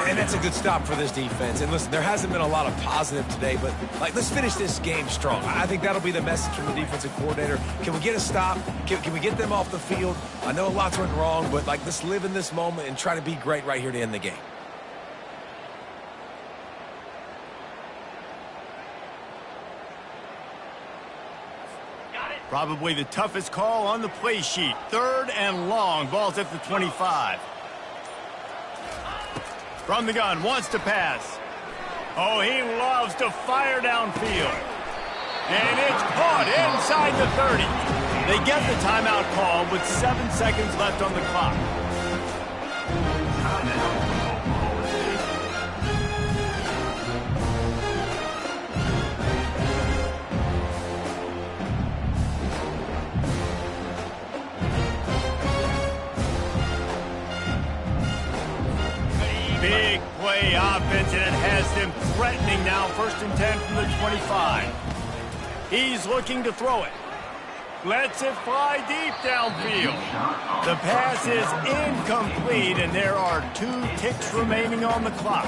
And that's a good stop for this defense. And listen, there hasn't been a lot of positive today, but let's finish this game strong. I think that'll be the message from the defensive coordinator. Can we get a stop? Can we get them off the field? I know lots went wrong, but let's live in this moment and try to be great right here to end the game. Probably the toughest call on the play sheet. 3rd and long. Ball's at the 25. From the gun, wants to pass. Oh, he loves to fire downfield. And it's caught inside the 30. They get the timeout call with 7 seconds left on the clock. Big play offense, and it has them threatening now. 1st and 10 from the 25. He's looking to throw it. Lets it fly deep downfield. The pass is incomplete, and there are 2 ticks remaining on the clock.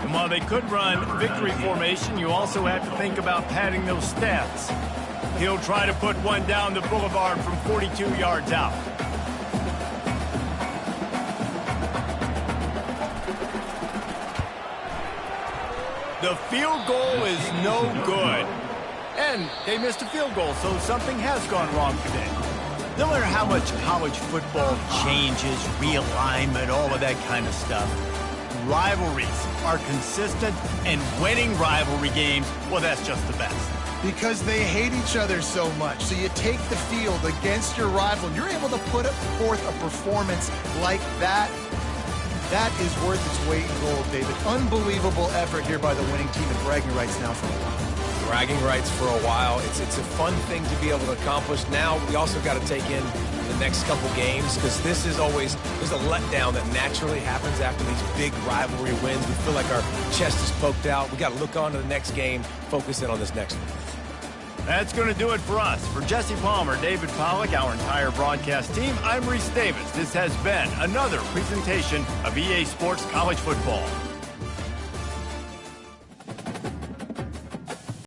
And while they could run victory formation, you also have to think about padding those stats. He'll try to put one down the boulevard from 42 yards out. The field goal is no good. And they missed a field goal, so something has gone wrong today. No matter how much college football changes, realignment, all of that kind of stuff, rivalries are consistent, and winning rivalry games, well, that's just the best. Because they hate each other so much. So you take the field against your rival, and you're able to put forth a performance like that. That is worth its weight in gold, David. Unbelievable effort here by the winning team, and bragging rights now for a while. Bragging rights for a while. It's a fun thing to be able to accomplish. Now we also got to take in the next couple games, because this is always, there's a letdown that naturally happens after these big rivalry wins. We feel like our chest is poked out. We got to look on to the next game, focus in on this next one. That's going to do it for us. For Jesse Palmer, David Pollack, our entire broadcast team, I'm Reese Davis. This has been another presentation of EA Sports College Football.